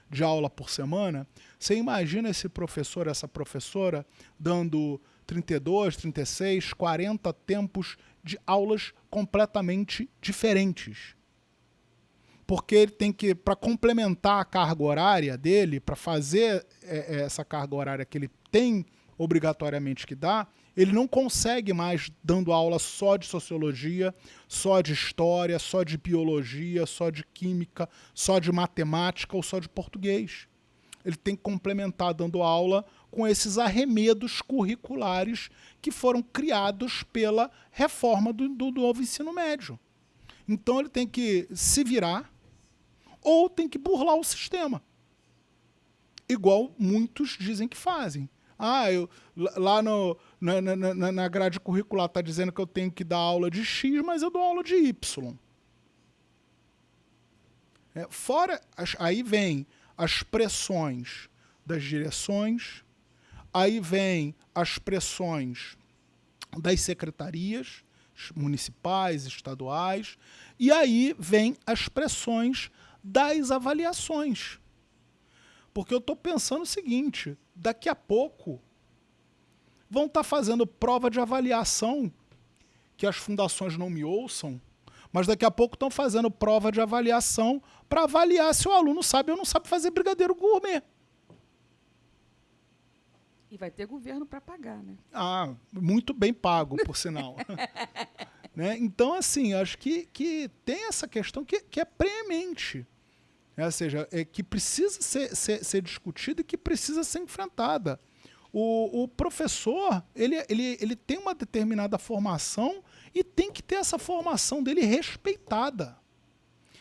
de aula por semana, você imagina esse professor, essa professora, dando 32, 36, 40 tempos de aulas completamente diferentes. Porque ele tem que, para complementar a carga horária dele, para fazer essa carga horária que ele tem obrigatoriamente que dar, ele não consegue mais dando aula só de sociologia, só de história, só de biologia, só de química, só de matemática ou só de português. Ele tem que complementar dando aula com esses arremedos curriculares que foram criados pela reforma do novo ensino médio. Então ele tem que se virar ou tem que burlar o sistema. Igual muitos dizem que fazem. Lá na grade curricular está dizendo que eu tenho que dar aula de X, mas eu dou aula de Y. Aí vem as pressões das direções, aí vem as pressões das secretarias municipais, estaduais, e aí vem as pressões das avaliações. Porque eu estou pensando o seguinte, daqui a pouco vão estar fazendo prova de avaliação, que as fundações não me ouçam, mas daqui a pouco estão fazendo prova de avaliação para avaliar se o aluno sabe ou não sabe fazer brigadeiro gourmet. E vai ter governo para pagar, né? Muito bem pago, por sinal. Né? Então, assim, acho que tem essa questão que é preemente. Ou seja, que precisa ser discutida e que precisa ser enfrentada. O professor, ele tem uma determinada formação e tem que ter essa formação dele respeitada.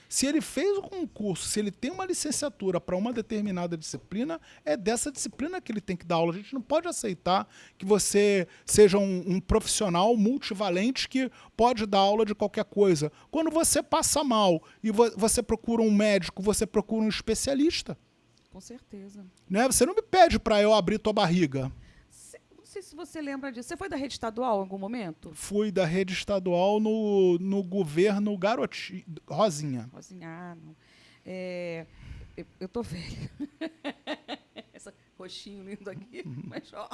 Se ele fez o concurso, se ele tem uma licenciatura para uma determinada disciplina, é dessa disciplina que ele tem que dar aula. A gente não pode aceitar que você seja um profissional multivalente que pode dar aula de qualquer coisa. Quando você passa mal e você procura um médico, você procura um especialista. Com certeza. Né? Você não me pede para eu abrir tua barriga. Não sei se você lembra disso. Você foi da rede estadual em algum momento? Fui da rede estadual no governo Rosinha. Rosinha, não. Eu tô velha. Esse roxinho lindo aqui, mas ó.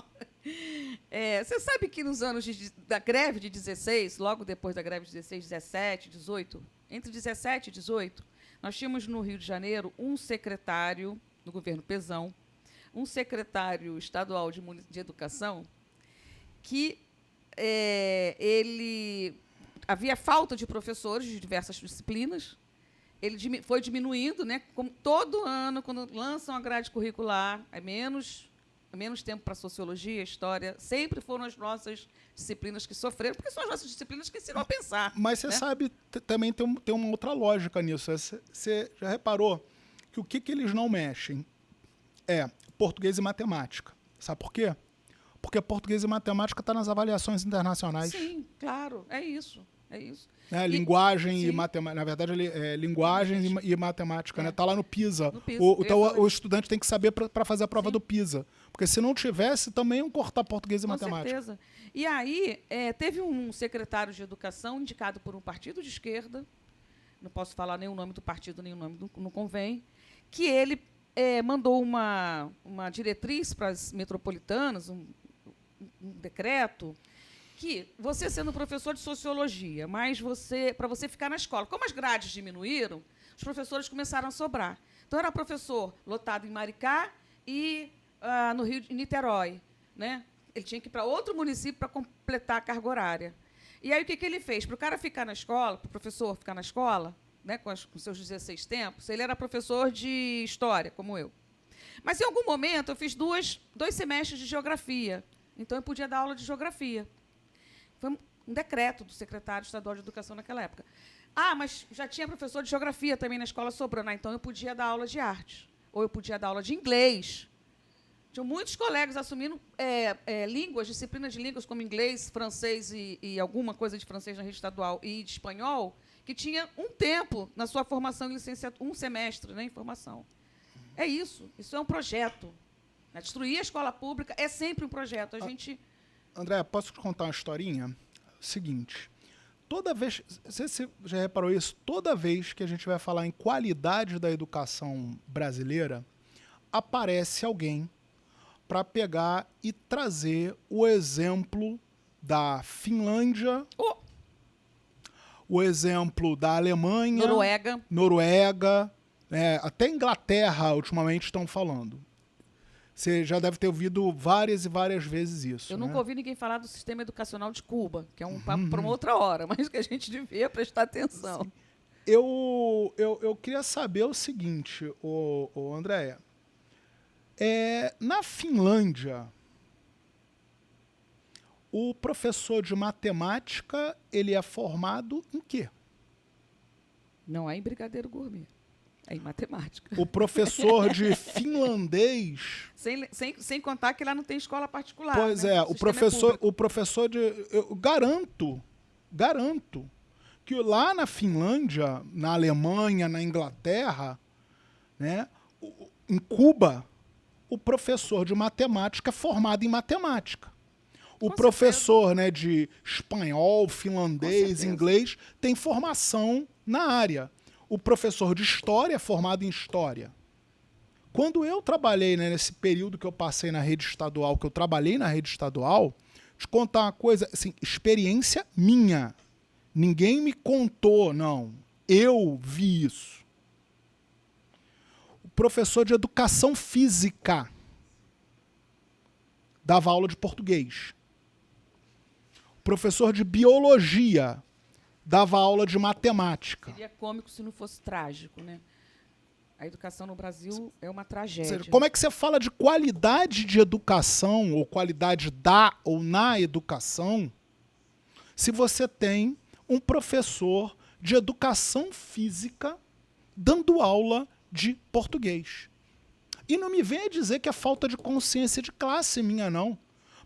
Você sabe que nos anos da greve de 16, logo depois da greve de 16, 17, 18, entre 17 e 18, nós tínhamos no Rio de Janeiro um secretário no governo Pezão, um secretário estadual de educação, que ele havia falta de professores de diversas disciplinas. Ele foi diminuindo, né? Como todo ano, quando lançam a grade curricular, é menos tempo para sociologia, história. Sempre foram as nossas disciplinas que sofreram, porque são as nossas disciplinas que ensinam a pensar. Mas você sabe, também tem uma outra lógica nisso. Você já reparou que o que eles não mexem é português e matemática. Sabe por quê? Porque português e matemática está nas avaliações internacionais. Sim, claro, é isso. Linguagem e matemática. Na verdade, linguagens e matemática, né? Está lá no PISA. Então, o estudante tem que saber para fazer a prova do PISA. Porque se não tivesse, também iam cortar português e matemática. Com certeza. E aí, teve um secretário de educação indicado por um partido de esquerda, não posso falar nem o nome do partido, nem o nome não convém, que ele mandou uma diretriz para as metropolitanas, um decreto, que você sendo professor de sociologia, mas para você ficar na escola, como as grades diminuíram, os professores começaram a sobrar. Então, era professor lotado em Maricá e no Rio de Niterói, né? Ele tinha que ir para outro município para completar a carga horária. E aí, o que ele fez? Para o cara ficar na escola, para o professor ficar na escola, né, com seus 16 tempos, ele era professor de história, como eu. Mas, em algum momento, eu fiz dois semestres de geografia. Então, eu podia dar aula de geografia. Foi um decreto do secretário estadual de Educação naquela época. Ah, mas já tinha professor de geografia também na escola sobrando. Ah, então, eu podia dar aula de arte. Ou eu podia dar aula de inglês. Tinham muitos colegas assumindo línguas, disciplinas de línguas, como inglês, francês e alguma coisa de francês na rede estadual e de espanhol, que tinha um tempo na sua formação em licenciatura, um semestre, né, em formação. É isso. Isso é um projeto. Destruir a escola pública é sempre um projeto. André, posso te contar uma historinha? Seguinte, toda vez, você já reparou isso? Toda vez que a gente vai falar em qualidade da educação brasileira, aparece alguém para pegar e trazer o exemplo da Finlândia, o exemplo da Alemanha, Noruega, até Inglaterra ultimamente estão falando. Você já deve ter ouvido várias e várias vezes isso. Eu nunca ouvi ninguém falar do sistema educacional de Cuba, que é um papo para uma outra hora, mas que a gente devia prestar atenção. Eu queria saber o seguinte, Andréia. Na Finlândia, o professor de matemática, ele é formado em quê? Não é em brigadeiro gourmet, é em matemática. O professor de finlandês... Sem contar que lá não tem escola particular. Pois né? o professor de... Eu garanto que lá na Finlândia, na Alemanha, na Inglaterra, né, em Cuba, o professor de matemática é formado em matemática. O professor, né, de espanhol, finlandês, inglês, tem formação na área. O professor de história é formado em história. Quando eu trabalhei, né, nesse período que eu passei na rede estadual, que eu trabalhei na rede estadual, te contar uma coisa, assim, experiência minha. Ninguém me contou, não. Eu vi isso. Professor de educação física dava aula de português. Professor de biologia dava aula de matemática. Seria cômico se não fosse trágico, né? A educação no Brasil é uma tragédia. Ou seja, como é que você fala de qualidade de educação, ou qualidade da ou na educação, se você tem um professor de educação física dando aula de português? E não me venha dizer que é falta de consciência de classe minha, não.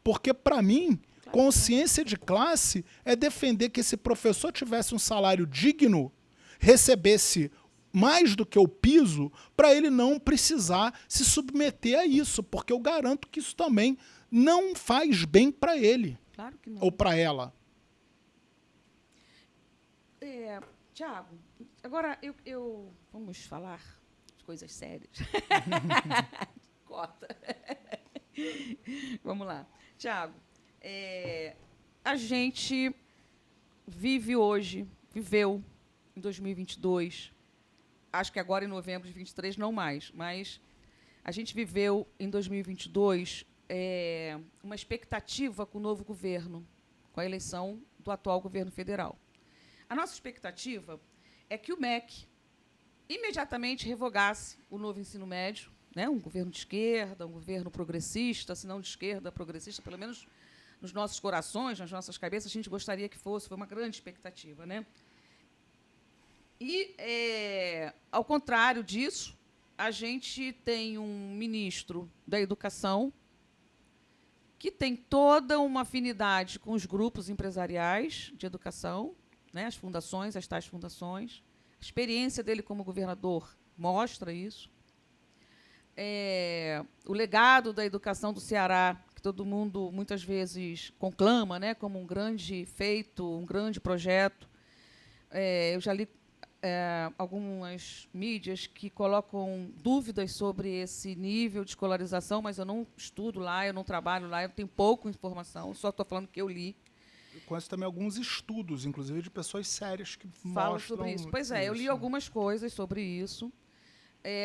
Porque, para mim, consciência de classe é defender que esse professor tivesse um salário digno, recebesse mais do que o piso, para ele não precisar se submeter a isso, porque eu garanto que isso também não faz bem para ele. Claro que não. Ou para ela. Tiago, agora vamos falar de coisas sérias. Corta. Vamos lá. Tiago, a gente viveu em 2022, acho que agora em novembro de 23 não mais, mas a gente viveu em 2022 uma expectativa com o novo governo, com a eleição do atual governo federal. A nossa expectativa é que o MEC imediatamente revogasse o novo ensino médio, né? Um governo de esquerda, um governo progressista, se não de esquerda, progressista, pelo menos nos nossos corações, nas nossas cabeças, a gente gostaria que fosse, foi uma grande expectativa, né? E, ao contrário disso, a gente tem um ministro da Educação que tem toda uma afinidade com os grupos empresariais de educação, né, as fundações, as tais fundações. A experiência dele como governador mostra isso. O legado da educação do Ceará, que todo mundo, muitas vezes, conclama, né, como um grande feito, um grande projeto. Eu já li algumas mídias que colocam dúvidas sobre esse nível de escolarização, mas eu não estudo lá, eu não trabalho lá, eu tenho pouca informação, só estou falando que eu li. Eu conheço também alguns estudos, inclusive de pessoas sérias que falam sobre isso. Pois é, eu li algumas coisas sobre isso,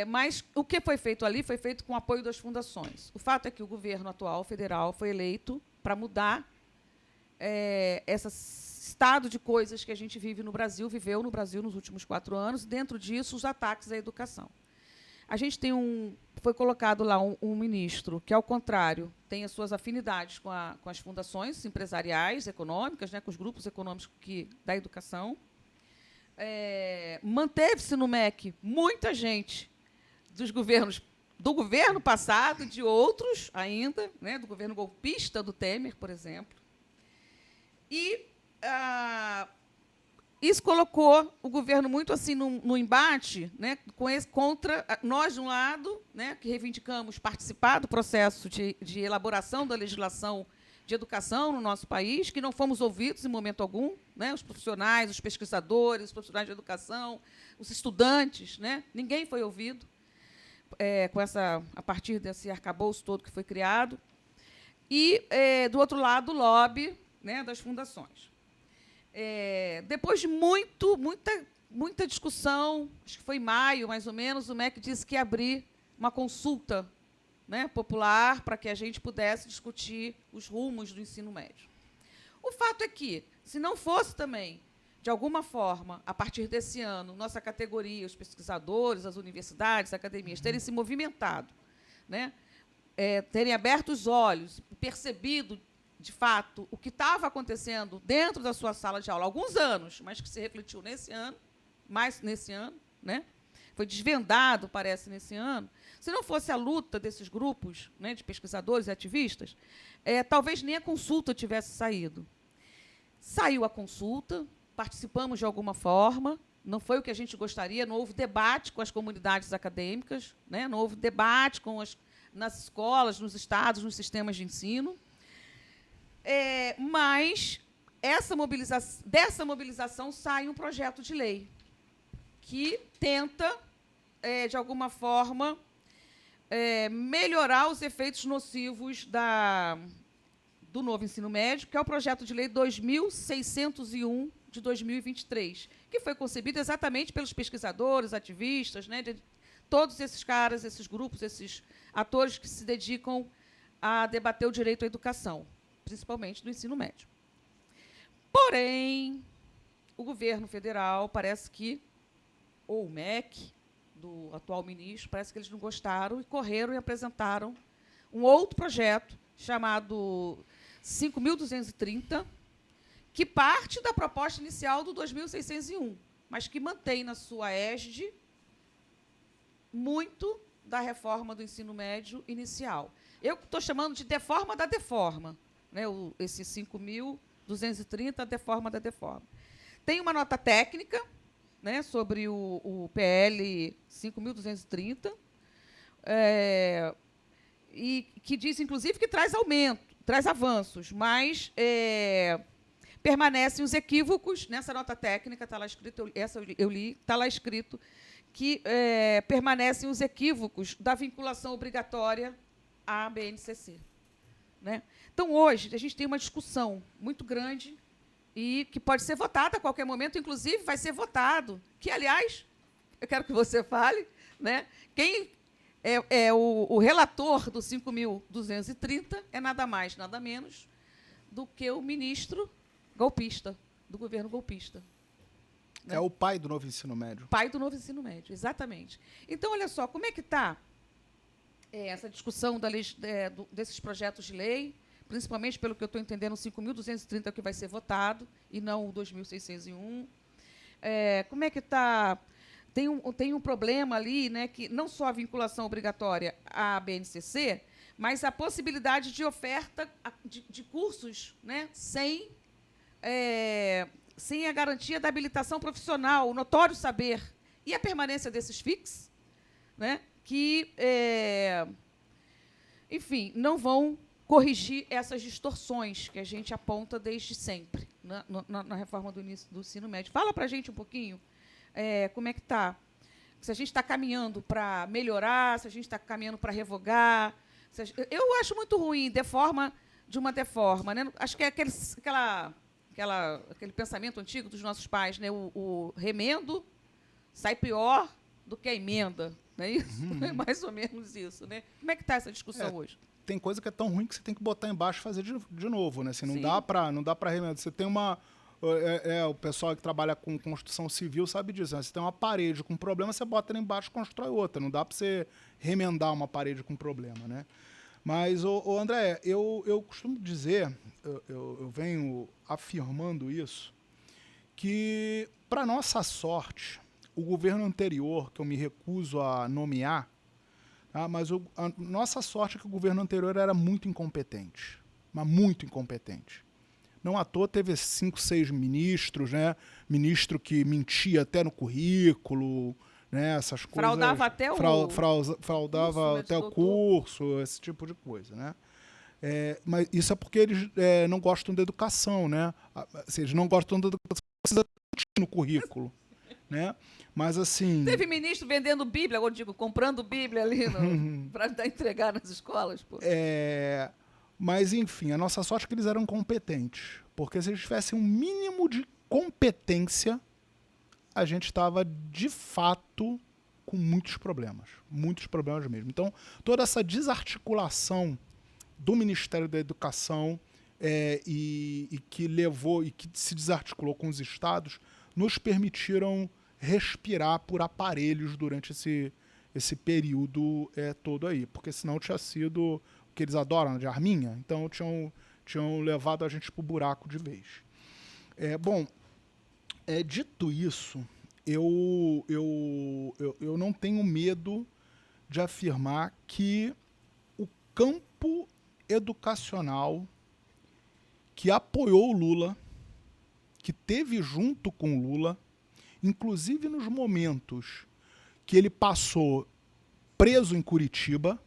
mas o que foi feito ali foi feito com o apoio das fundações. O fato é que o governo atual, federal, foi eleito para mudar esse estado de coisas que a gente viveu no Brasil nos últimos 4 anos, dentro disso, os ataques à educação. A gente foi colocado lá um ministro que, ao contrário, tem as suas afinidades com as fundações empresariais, econômicas, né, com os grupos econômicos da educação. Manteve-se no MEC muita gente do governo passado, de outros ainda, né, do governo golpista do Temer, por exemplo. E isso colocou o governo muito assim no embate, né, contra nós, de um lado, né, que reivindicamos participar do processo de elaboração da legislação de educação no nosso país, que não fomos ouvidos em momento algum, né, os profissionais, os pesquisadores, os profissionais de educação, os estudantes, né, ninguém foi ouvido a partir desse arcabouço todo que foi criado. E, do outro lado, o lobby, né, das fundações. Depois de muita discussão, acho que foi em maio, mais ou menos, o MEC disse que ia abrir uma consulta, né, popular para que a gente pudesse discutir os rumos do ensino médio. O fato é que, se não fosse também, de alguma forma, a partir desse ano, nossa categoria, os pesquisadores, as universidades, as academias, terem se movimentado, né, terem aberto os olhos, percebido, de fato, o que estava acontecendo dentro da sua sala de aula há alguns anos, mas que se refletiu nesse ano, mais nesse ano, né? Foi desvendado, parece, nesse ano. Se não fosse a luta desses grupos, né, de pesquisadores e ativistas, talvez nem a consulta tivesse saído. Saiu a consulta, participamos de alguma forma, não foi o que a gente gostaria, não houve debate com as comunidades acadêmicas, né, não houve debate nas escolas, nos estados, nos sistemas de ensino. Mas dessa mobilização sai um projeto de lei que tenta, de alguma forma, melhorar os efeitos nocivos do novo ensino médio, que é o projeto de lei 2601 de 2023, que foi concebido exatamente pelos pesquisadores, ativistas, né, de todos esses caras, esses grupos, esses atores que se dedicam a debater o direito à educação, principalmente do ensino médio. Porém, o governo federal parece que, ou o MEC, do atual ministro, parece que eles não gostaram e correram e apresentaram um outro projeto chamado 5.230, que parte da proposta inicial do 2.601, mas que mantém na sua égide muito da reforma do ensino médio inicial. Eu estou chamando de deforma da deforma, né, esse 5.230, a deforma da deforma. Tem uma nota técnica, né, sobre o PL 5.230, e que diz, inclusive, que traz avanços, mas permanecem os equívocos. Nessa nota técnica, está lá escrito, essa eu li, está lá escrito que permanecem os equívocos da vinculação obrigatória à BNCC. Né? Então, hoje, a gente tem uma discussão muito grande e que pode ser votada a qualquer momento, inclusive vai ser votado, que, aliás, eu quero que você fale, né? Quem o relator do 5.230 é nada mais, nada menos do que o ministro golpista, do governo golpista. Né? É o pai do novo ensino médio. Pai do novo ensino médio, exatamente. Então, olha só, como é que está essa discussão desses projetos de lei, principalmente, pelo que eu estou entendendo, o 5.230 é o que vai ser votado, e não o 2.601. Como é que está? Tem um problema ali, né, que não só a vinculação obrigatória à BNCC, mas a possibilidade de oferta de cursos, né, sem a garantia da habilitação profissional, o notório saber, e a permanência desses FICs, né, que, enfim, não vão corrigir essas distorções que a gente aponta desde sempre na reforma do ensino médio. Fala para a gente um pouquinho como é que está. Se a gente está caminhando para melhorar, se a gente está caminhando para revogar. Eu acho muito ruim, deforma de uma deforma. Né? Acho que é aquele pensamento antigo dos nossos pais, né? O remendo sai pior do que a emenda. Não é isso? É mais ou menos isso. Né? Como é que está essa discussão hoje? Tem coisa que é tão ruim que você tem que botar embaixo e fazer de novo, né? Assim, não dá para remendar. Você tem uma O pessoal que trabalha com construção civil sabe disso. Né? Você tem uma parede com problema, você bota ela embaixo e constrói outra. Não dá para você remendar uma parede com problema, né? Mas, André, eu costumo dizer, eu venho afirmando isso, que, para nossa sorte, o governo anterior, que eu me recuso a nomear, tá? Mas a nossa sorte é que o governo anterior era muito incompetente, mas muito incompetente. Não à toa teve 5, 6 ministros, né? Ministro que mentia até no currículo, né? Essas coisas. Fraudava até fraudava até o curso, esse tipo de coisa, né? Mas isso é porque eles não gostam da educação, né? Se eles não gostam da educação, precisa no currículo, né? Mas assim... Teve ministro vendendo Bíblia, eu digo, comprando Bíblia ali para entregar nas escolas, pô. Mas, enfim, a nossa sorte é que eles eram competentes. Porque se eles tivessem um mínimo de competência, a gente estava, de fato, com muitos problemas. Muitos problemas mesmo. Então, toda essa desarticulação do Ministério da Educação e que levou e que se desarticulou com os estados, nos permitiram respirar por aparelhos durante esse período todo aí. Porque senão tinha sido... que eles adoram, de arminha, então tinham levado a gente pro buraco de vez. Dito isso, eu não tenho medo de afirmar que o campo educacional que apoiou o Lula, que teve junto com o Lula, inclusive nos momentos que ele passou preso em Curitiba,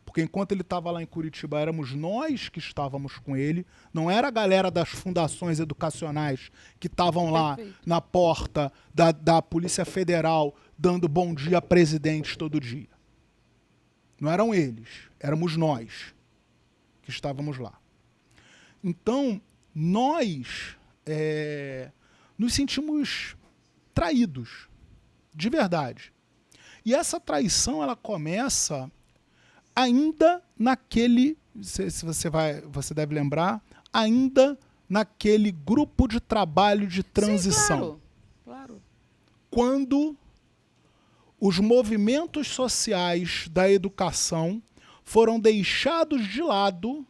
porque enquanto ele estava lá em Curitiba, éramos nós que estávamos com ele, não era a galera das fundações educacionais que estavam lá na porta da Polícia Federal dando bom dia a presidente todo dia. Não eram eles, éramos nós que estávamos lá. Então, nós nos sentimos traídos, de verdade. E essa traição, ela começa... ainda naquele, se você deve lembrar, ainda naquele grupo de trabalho de transição. Sim, claro. Quando os movimentos sociais da educação foram deixados de lado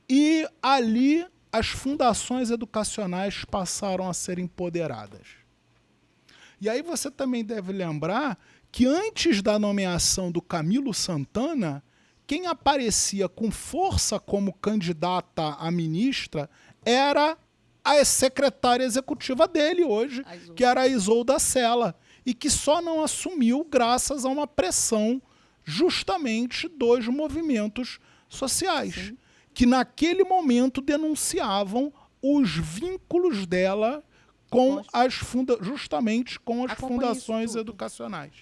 e ali as fundações educacionais passaram a ser empoderadas. E aí você também deve lembrar que antes da nomeação do Camilo Santana, quem aparecia com força como candidata a ministra era a secretária executiva dele hoje, que era a Isolda Sela, e que só não assumiu graças a uma pressão justamente dos movimentos sociais, sim, que naquele momento denunciavam os vínculos dela com justamente com as fundações educacionais.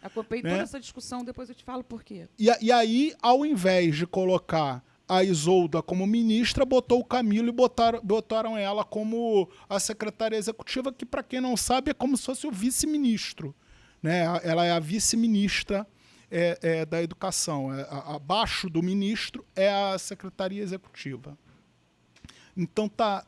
Acompanhei toda essa discussão, depois eu te falo por quê. E aí, ao invés de colocar a Isolda como ministra, botou o Camilo e botaram ela como a secretária executiva, que, para quem não sabe, é como se fosse o vice-ministro, né? Ela é a vice-ministra da educação. Abaixo do ministro é a secretaria executiva. Então tá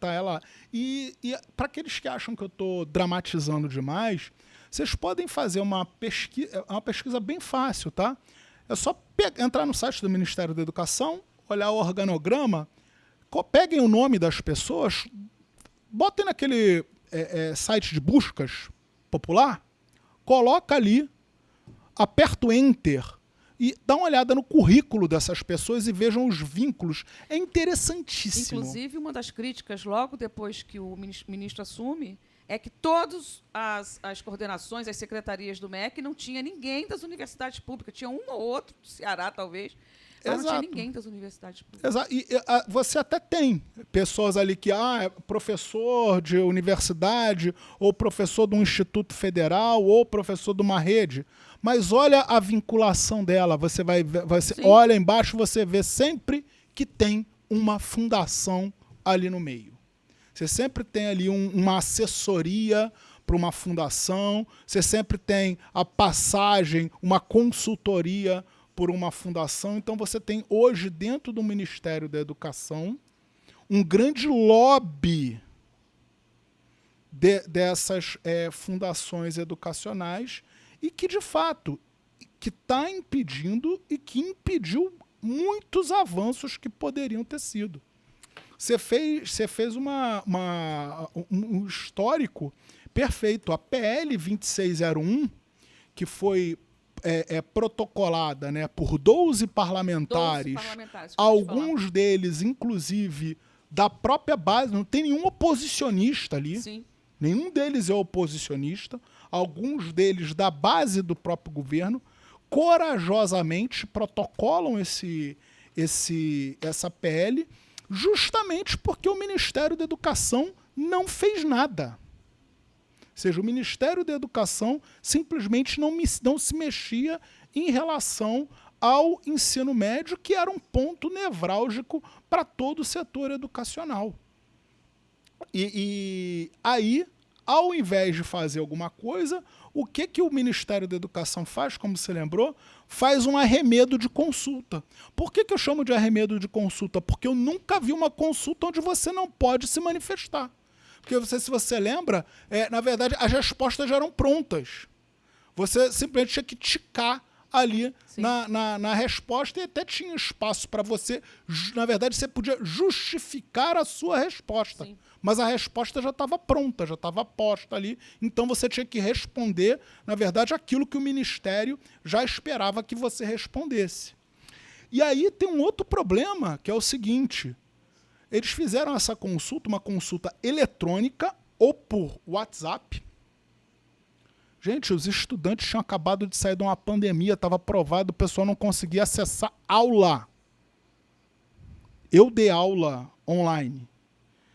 ela... E para aqueles que acham que eu estou dramatizando demais... Vocês podem fazer uma pesquisa bem fácil, tá? É só entrar no site do Ministério da Educação, olhar o organograma, peguem o nome das pessoas, botem naquele site de buscas popular, coloca ali, aperta o Enter e dá uma olhada no currículo dessas pessoas e vejam os vínculos. É interessantíssimo. Inclusive, uma das críticas, logo depois que o ministro assume, é que todas as coordenações, as secretarias do MEC, não tinha ninguém das universidades públicas. Tinha um ou outro, do Ceará, talvez, mas não tinha ninguém das universidades públicas. Exato. E você até tem pessoas ali que é professor de universidade, ou professor de um instituto federal, ou professor de uma rede. Mas olha a vinculação dela. Você olha embaixo, você vê sempre que tem uma fundação ali no meio. Você sempre tem ali uma assessoria para uma fundação, você sempre tem a passagem, uma consultoria por uma fundação. Então você tem hoje, dentro do Ministério da Educação, um grande lobby dessas fundações educacionais e que, de fato, que está impedindo e que impediu muitos avanços que poderiam ter sido. Você fez um histórico perfeito. A PL 2601, que foi protocolada, né, por 12 parlamentares, alguns deles, inclusive, da própria base, não tem nenhum oposicionista ali. Sim. Nenhum deles é oposicionista, alguns deles da base do próprio governo, corajosamente protocolam essa PL, justamente porque o Ministério da Educação não fez nada. Ou seja, o Ministério da Educação simplesmente não se mexia em relação ao ensino médio, que era um ponto nevrálgico para todo o setor educacional. E aí, ao invés de fazer alguma coisa, o que o Ministério da Educação faz, como você lembrou? Faz um arremedo de consulta. Por que eu chamo de arremedo de consulta? Porque eu nunca vi uma consulta onde você não pode se manifestar. Porque se você lembra, na verdade, as respostas já eram prontas. Você simplesmente tinha que ticar ali na resposta e até tinha espaço para você. Na verdade, você podia justificar a sua resposta. Sim. Mas a resposta já estava pronta, já estava posta ali. Então você tinha que responder, na verdade, aquilo que o Ministério já esperava que você respondesse. E aí tem um outro problema, que é o seguinte. Eles fizeram essa consulta, uma consulta eletrônica ou por WhatsApp. Gente, os estudantes tinham acabado de sair de uma pandemia, estava aprovado, o pessoal não conseguia acessar aula. Eu dei aula online.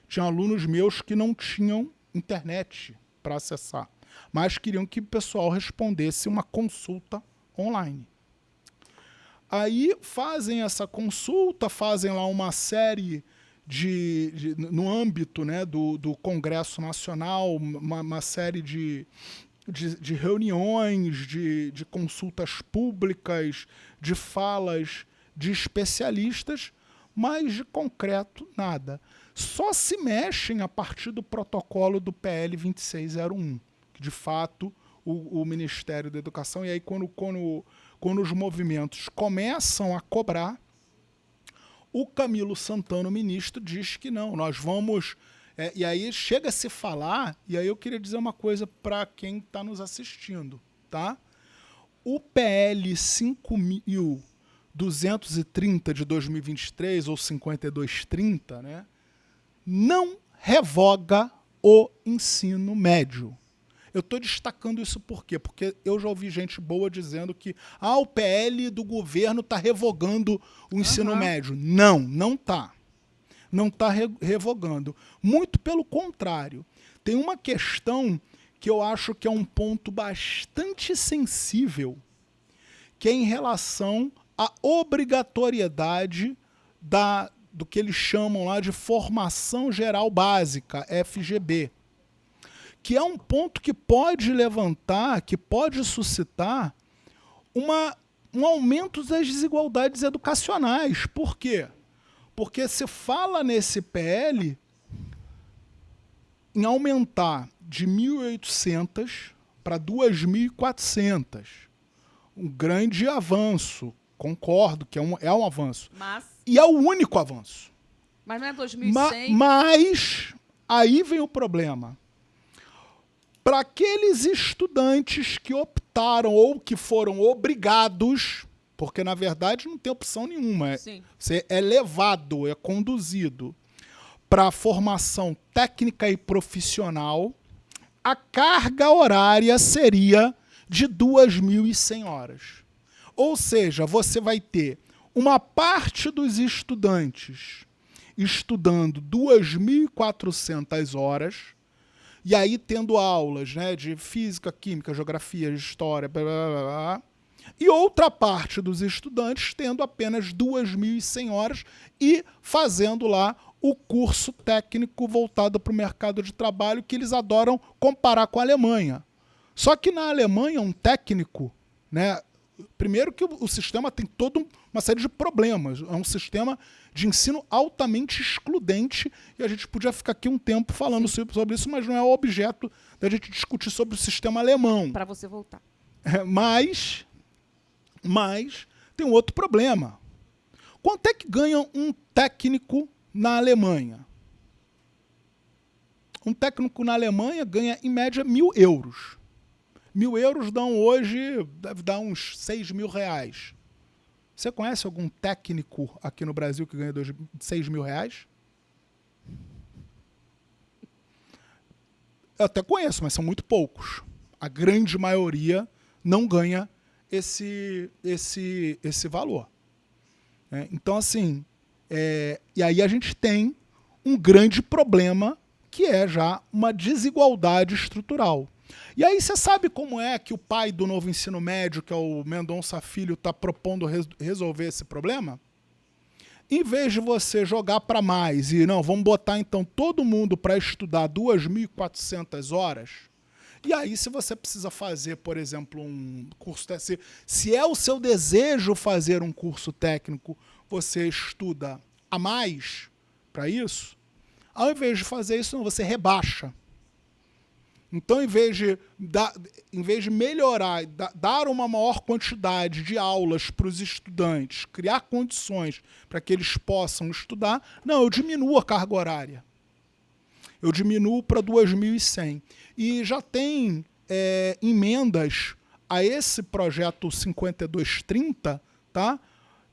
Tinha alunos meus que não tinham internet para acessar, mas queriam que o pessoal respondesse uma consulta online. Aí fazem essa consulta, fazem lá uma série no âmbito, né, do Congresso Nacional, uma série de reuniões, de consultas públicas, de falas de especialistas, mas de concreto nada. Só se mexem a partir do protocolo do PL 2601, que de fato o Ministério da Educação, e aí quando os movimentos começam a cobrar, o Camilo Santana, o ministro, diz que não, nós vamos... e aí chega a se falar, e aí eu queria dizer uma coisa para quem está nos assistindo, tá? O PL 5.230 de 2023, ou 5230, né, não revoga o ensino médio. Eu estou destacando isso por quê? Porque eu já ouvi gente boa dizendo que o PL do governo está revogando o ensino médio. Não está. Não está revogando. Muito pelo contrário. Tem uma questão que eu acho que é um ponto bastante sensível, que é em relação à obrigatoriedade do que eles chamam lá de formação geral básica, FGB, que é um ponto que pode levantar, que pode suscitar um aumento das desigualdades educacionais. Por quê? Porque se fala nesse PL em aumentar de 1.800 para 2.400. Um grande avanço. Concordo que é um avanço. E é o único avanço. Mas não é 2.100? Mas aí vem o problema. Para aqueles estudantes que optaram ou que foram obrigados, porque na verdade não tem opção nenhuma, você é levado, é conduzido para a formação técnica e profissional, a carga horária seria de 2.100 horas. Ou seja, você vai ter uma parte dos estudantes estudando 2.400 horas, e aí tendo aulas, né, de física, química, geografia, história, blá, blá, blá, blá, e outra parte dos estudantes tendo apenas 2.100 horas e fazendo lá o curso técnico voltado para o mercado de trabalho, que eles adoram comparar com a Alemanha. Só que na Alemanha, um técnico, né, primeiro que o sistema tem toda uma série de problemas. É um sistema de ensino altamente excludente, e a gente podia ficar aqui um tempo falando sobre isso, mas não é o objeto da gente discutir sobre o sistema alemão. Para você voltar. Mas tem um outro problema. Quanto é que ganha um técnico na Alemanha? Um técnico na Alemanha ganha, em média, 1.000 euros. 1.000 euros dão hoje, deve dar uns 6 mil reais. Você conhece algum técnico aqui no Brasil que ganha 6 mil reais? Eu até conheço, mas são muito poucos. A grande maioria não ganha esse valor. Então, assim, e aí a gente tem um grande problema, que é já uma desigualdade estrutural. E aí você sabe como é que o pai do novo ensino médio, que é o Mendonça Filho, está propondo resolver esse problema? Em vez de você jogar para mais e, não, vamos botar então todo mundo para estudar 2.400 horas, e aí se você precisa fazer, por exemplo, um curso técnico, se é o seu desejo fazer um curso técnico, você estuda a mais para isso, ao invés de fazer isso, não, você rebaixa. Então, em vez de melhorar, dar uma maior quantidade de aulas para os estudantes, criar condições para que eles possam estudar, não, eu diminuo a carga horária. Eu diminuo para 2.100. E já tem emendas a esse projeto 5230, tá?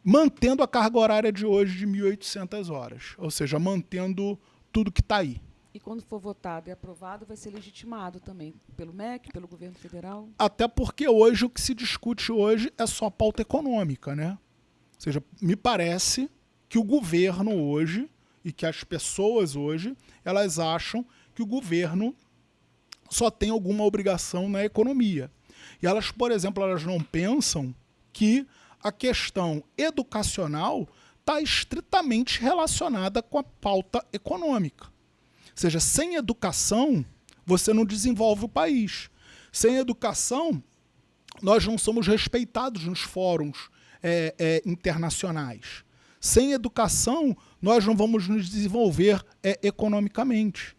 Mantendo a carga horária de hoje de 1.800 horas. Ou seja, mantendo tudo que está aí. E quando for votado e aprovado, vai ser legitimado também pelo MEC, pelo governo federal? Até porque hoje o que se discute hoje é só pauta econômica, né? Ou seja, me parece que o governo hoje e que as pessoas hoje, elas acham que o governo só tem alguma obrigação na economia. E elas, por exemplo, elas não pensam que a questão educacional está estritamente relacionada com a pauta econômica. Ou seja, sem educação, você não desenvolve o país. Sem educação, nós não somos respeitados nos fóruns internacionais. Sem educação, nós não vamos nos desenvolver economicamente.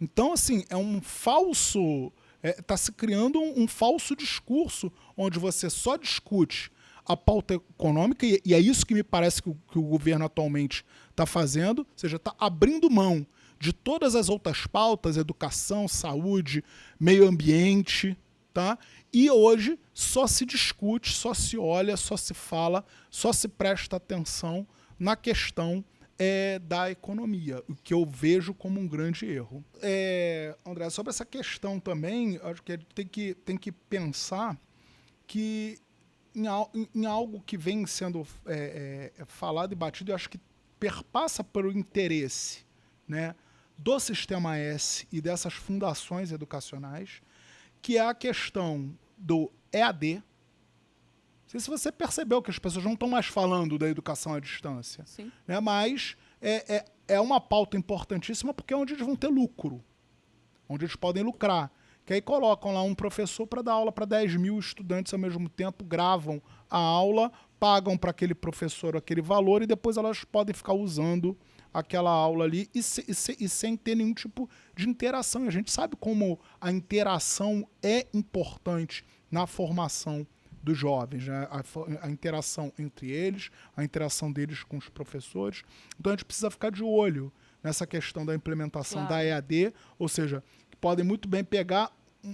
Então, assim, é um falso... Está se criando um falso discurso onde você só discute a pauta econômica, e é isso que me parece que o governo atualmente está fazendo, ou seja, está abrindo mão de todas as outras pautas, educação, saúde, meio ambiente, tá? E hoje só se discute, só se olha, só se fala, só se presta atenção na questão da economia, o que eu vejo como um grande erro. André, sobre essa questão também, acho que tem que pensar que em algo que vem sendo falado e batido, eu acho que perpassa pelo interesse, né, do Sistema S e dessas fundações educacionais, que é a questão do EAD. Não sei se você percebeu que as pessoas não estão mais falando da educação à distância. Sim. Né, mas é uma pauta importantíssima porque é onde eles vão ter lucro, onde eles podem lucrar. Que aí colocam lá um professor para dar aula para 10 mil estudantes ao mesmo tempo, gravam a aula, pagam para aquele professor aquele valor e depois elas podem ficar usando aquela aula ali e sem ter nenhum tipo de interação. E a gente sabe como a interação é importante na formação dos jovens, né? A interação entre eles, a interação deles com os professores. Então a gente precisa ficar de olho nessa questão da implementação da EAD, ou seja, podem muito bem pegar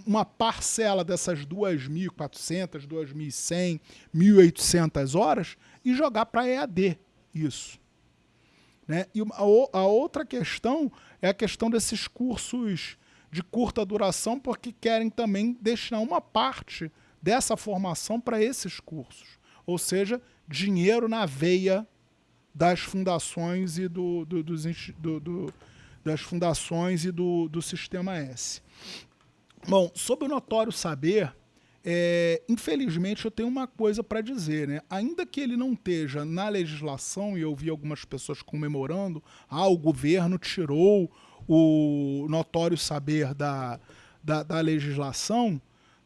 uma parcela dessas 2.400, 2.100, 1.800 horas e jogar para EAD isso. Né? E a outra questão é a questão desses cursos de curta duração, porque querem também destinar uma parte dessa formação para esses cursos. Ou seja, dinheiro na veia das fundações e das fundações e do Sistema S. Bom, sobre o notório saber, infelizmente eu tenho uma coisa para dizer, né? Ainda que ele não esteja na legislação, e eu vi algumas pessoas comemorando, o governo tirou o notório saber da legislação,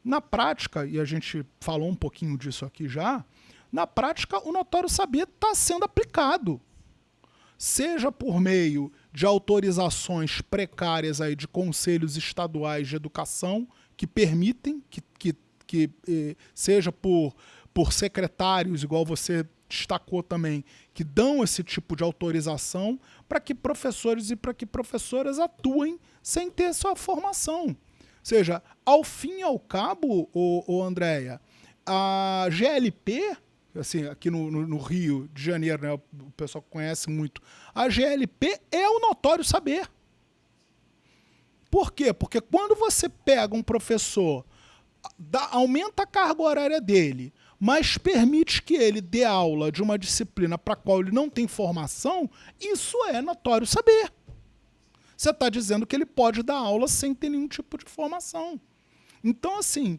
na prática, e a gente falou um pouquinho disso aqui já, na prática o notório saber está sendo aplicado. seja por meio de autorizações precárias aí de conselhos estaduais de educação que permitem, seja por secretários, igual você destacou também, que dão esse tipo de autorização para que professores e para que professoras atuem sem ter sua formação. Ou seja, ao fim e ao cabo, Andréia, a GLP, assim, aqui no Rio de Janeiro, né, o pessoal conhece muito, a GLP é o notório saber. Por quê? Porque quando você pega um professor, aumenta a carga horária dele, mas permite que ele dê aula de uma disciplina para a qual ele não tem formação, isso é notório saber. Você está dizendo que ele pode dar aula sem ter nenhum tipo de formação. Então, assim,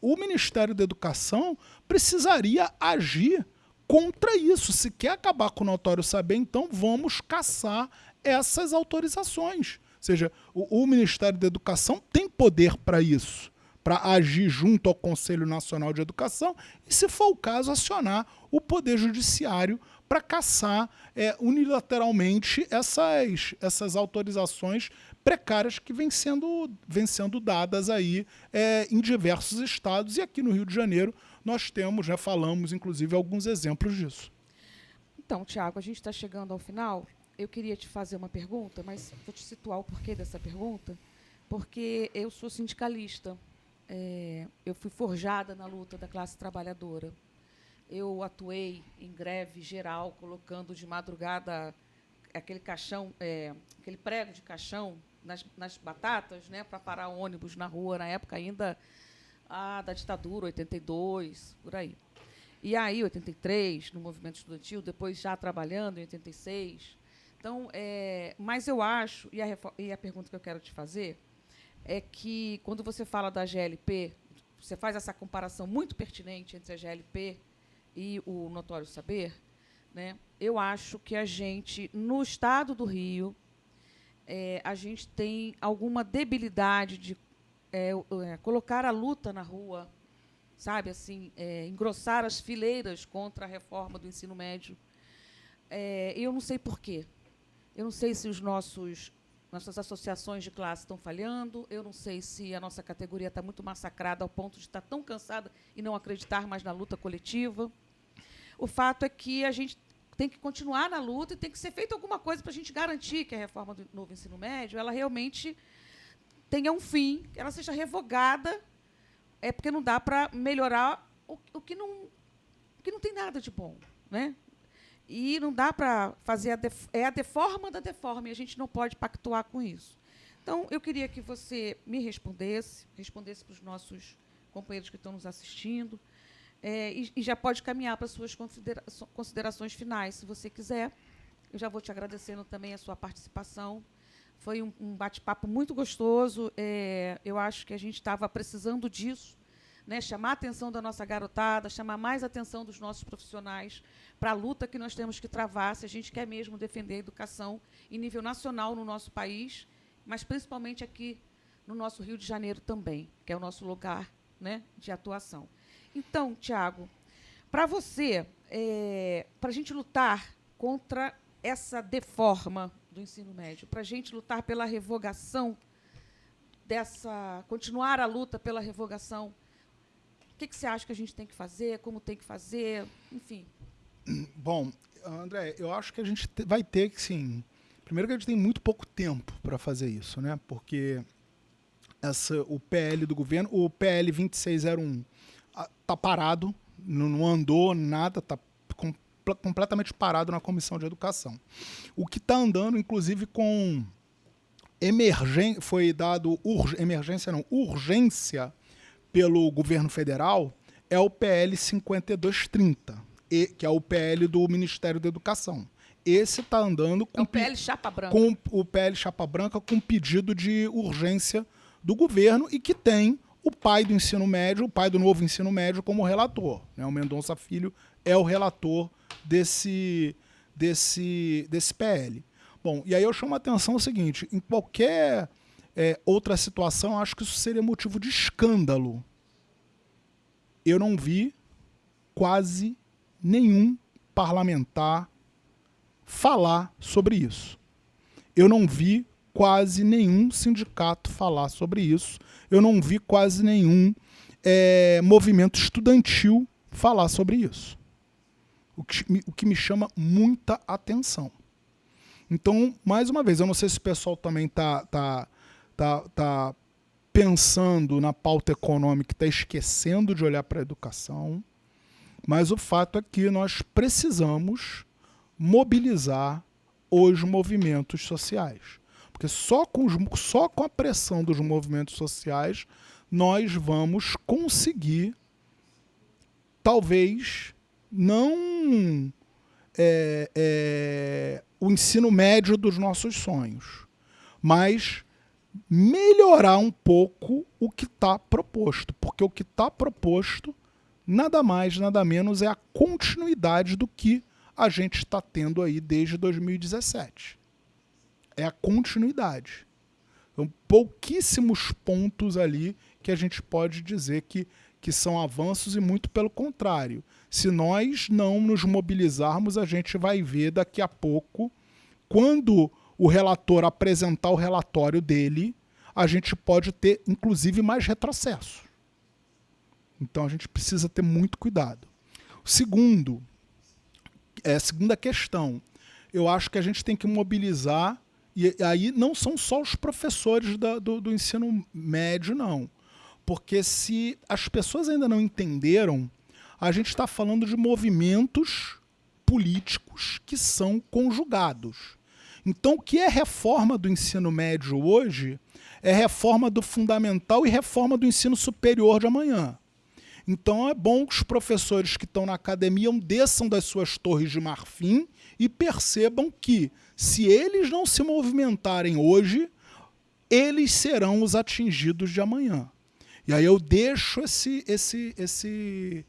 o Ministério da Educação precisaria agir contra isso. Se quer acabar com o notório saber, então vamos caçar essas autorizações. Ou seja, o Ministério da Educação tem poder para isso, para agir junto ao Conselho Nacional de Educação e, se for o caso, acionar o Poder Judiciário para caçar unilateralmente essas autorizações precárias que vêm sendo dadas aí em diversos estados. E aqui no Rio de Janeiro nós temos, já falamos, inclusive, alguns exemplos disso. Então, Tiago, a gente está chegando ao final. Eu queria te fazer uma pergunta, mas vou te situar o porquê dessa pergunta, porque eu sou sindicalista. Eu fui forjada na luta da classe trabalhadora. Eu atuei em greve geral, colocando de madrugada aquele caixão, aquele prego de caixão nas batatas, né, para parar o ônibus na rua, na época ainda da ditadura, 82, por aí. E aí, 83, no movimento estudantil, depois já trabalhando em 86. Então, mas eu acho, e a pergunta que eu quero te fazer, é que, quando você fala da GLP, você faz essa comparação muito pertinente entre a GLP e o notório saber, né? Eu acho que a gente, no estado do Rio, a gente tem alguma debilidade de colocar a luta na rua, sabe, assim, engrossar as fileiras contra a reforma do ensino médio. Eu não sei por quê. Eu não sei se nossas associações de classe estão falhando, eu não sei se a nossa categoria está muito massacrada ao ponto de estar tão cansada e não acreditar mais na luta coletiva. O fato é que a gente tem que continuar na luta e tem que ser feita alguma coisa para a gente garantir que a reforma do novo ensino médio ela realmente tenha um fim, que ela seja revogada, porque não dá para melhorar o que não tem nada de bom, né? E não dá para fazer a deforma da deforma, e a gente não pode pactuar com isso. Então, eu queria que você me respondesse para os nossos companheiros que estão nos assistindo, e já pode caminhar para as suas considerações finais, se você quiser. Eu já vou te agradecendo também a sua participação. Foi um bate-papo muito gostoso. Eu acho que a gente estava precisando disso, né? Chamar a atenção da nossa garotada, chamar mais a atenção dos nossos profissionais para a luta que nós temos que travar se a gente quer mesmo defender a educação em nível nacional no nosso país, mas principalmente aqui no nosso Rio de Janeiro também, que é o nosso lugar, né, de atuação. Então, Tiago, para você, para a gente lutar contra essa deforma do ensino médio, para a gente lutar pela revogação continuar a luta pela revogação, o que você acha que a gente tem que fazer, como tem que fazer, enfim? Bom, André, eu acho que a gente vai ter que, sim. Primeiro que a gente tem muito pouco tempo para fazer isso, né? Porque o PL do governo, o PL 2601, está parado, não andou nada, está completamente parado na Comissão de Educação. O que está andando, inclusive, com foi dado urgência pelo governo federal, é o PL 5230, que é o PL do Ministério da Educação. Esse está andando com o PL Chapa Branca. Com o PL Chapa Branca, com pedido de urgência do governo, e que tem o pai do ensino médio, o pai do novo ensino médio, como relator, né? O Mendonça Filho é o relator desse PL. Bom, e aí eu chamo a atenção o seguinte: em qualquer outra situação, acho que isso seria motivo de escândalo. Eu não vi quase nenhum parlamentar falar sobre isso. Eu não vi quase nenhum sindicato falar sobre isso. Eu não vi quase nenhum movimento estudantil falar sobre isso. O que me chama muita atenção. Então, mais uma vez, eu não sei se o pessoal também tá pensando na pauta econômica, está esquecendo de olhar para a educação, mas o fato é que nós precisamos mobilizar os movimentos sociais. Porque só com a pressão dos movimentos sociais nós vamos conseguir, talvez, não o ensino médio dos nossos sonhos, mas melhorar um pouco o que está proposto. Porque o que está proposto, nada mais, nada menos, é a continuidade do que a gente está tendo aí desde 2017. É a continuidade. São pouquíssimos pontos ali que a gente pode dizer que são avanços e muito pelo contrário. Se nós não nos mobilizarmos, a gente vai ver daqui a pouco, quando o relator apresentar o relatório dele, a gente pode ter, inclusive, mais retrocesso. Então, a gente precisa ter muito cuidado. A segunda questão, eu acho que a gente tem que mobilizar, e aí não são só os professores do ensino médio, não. Porque se as pessoas ainda não entenderam, a gente está falando de movimentos políticos que são conjugados. Então, o que é reforma do ensino médio hoje é reforma do fundamental e reforma do ensino superior de amanhã. Então, é bom que os professores que estão na academia desçam das suas torres de marfim e percebam que, se eles não se movimentarem hoje, eles serão os atingidos de amanhã. E aí eu deixo esse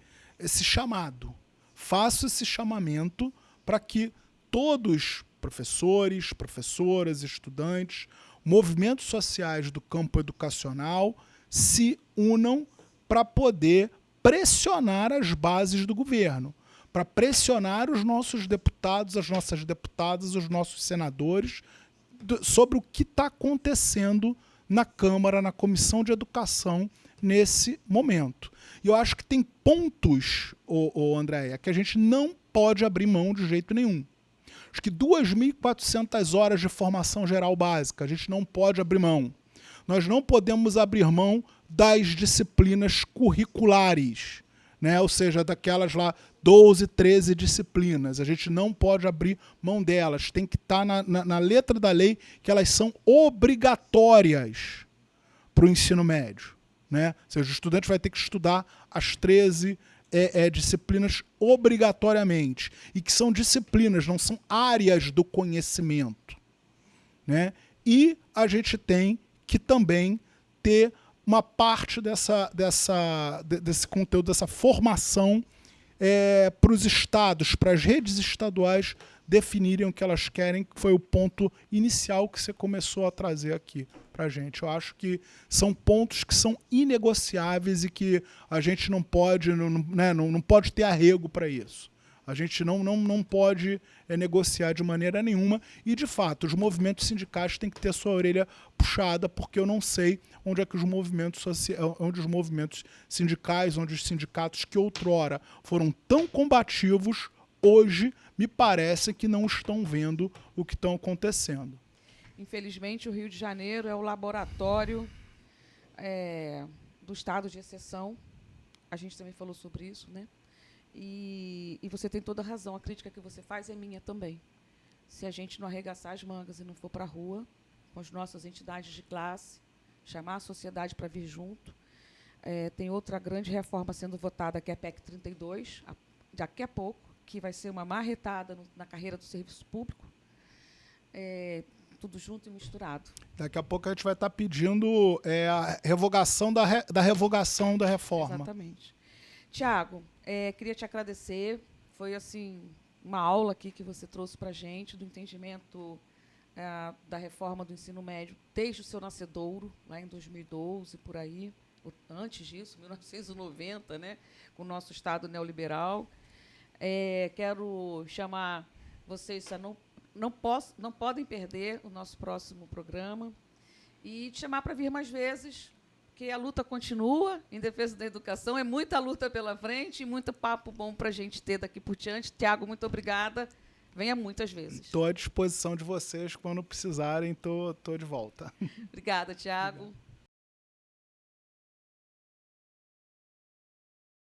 chamado, faço esse chamamento para que todos, professores, professoras, estudantes, movimentos sociais do campo educacional, se unam para poder pressionar as bases do governo, para pressionar os nossos deputados, as nossas deputadas, os nossos senadores, sobre o que está acontecendo na Câmara, na Comissão de Educação, nesse momento. E eu acho que tem pontos, Andréia, que a gente não pode abrir mão de jeito nenhum. Acho que 2.400 horas de formação geral básica, a gente não pode abrir mão. Nós não podemos abrir mão das disciplinas curriculares, né? Ou seja, daquelas lá 12, 13 disciplinas. A gente não pode abrir mão delas. Tem que estar na letra da lei que elas são obrigatórias para o ensino médio, né? Ou seja, o estudante vai ter que estudar as 13 disciplinas obrigatoriamente. E que são disciplinas, não são áreas do conhecimento, né? E a gente tem que também ter uma parte desse conteúdo, dessa formação para os estados, para as redes estaduais definirem o que elas querem, que foi o ponto inicial que você começou a trazer aqui para a gente. Eu acho que são pontos que são inegociáveis e que a gente não pode, não pode ter arrego para isso. A gente não pode negociar de maneira nenhuma e, de fato, os movimentos sindicais têm que ter sua orelha puxada, porque eu não sei onde é que os movimentos sindicais, onde os sindicatos que outrora foram tão combativos, hoje me parece que não estão vendo o que está acontecendo. Infelizmente, o Rio de Janeiro é o laboratório do estado de exceção. A gente também falou sobre isso, né? E você tem toda a razão. A crítica que você faz é minha também. Se a gente não arregaçar as mangas e não for para a rua, com as nossas entidades de classe, chamar a sociedade para vir junto. Tem outra grande reforma sendo votada, que é a PEC 32, daqui a pouco, que vai ser uma marretada na carreira do serviço público. Tudo junto e misturado. Daqui a pouco a gente vai estar pedindo a revogação da revogação da reforma. Exatamente. Tiago, queria te agradecer. Foi assim uma aula aqui que você trouxe para a gente do entendimento da reforma do ensino médio desde o seu nascedouro, lá em 2012, por aí, ou antes disso, 1990, né, com o nosso Estado neoliberal. Quero chamar vocês a não não podem perder o nosso próximo programa e te chamar para vir mais vezes, porque a luta continua em defesa da educação, é muita luta pela frente e muito papo bom para a gente ter daqui por diante. Tiago, muito obrigada. Venha muitas vezes. Estou à disposição de vocês. Quando precisarem, estou de volta. Obrigada, Tiago.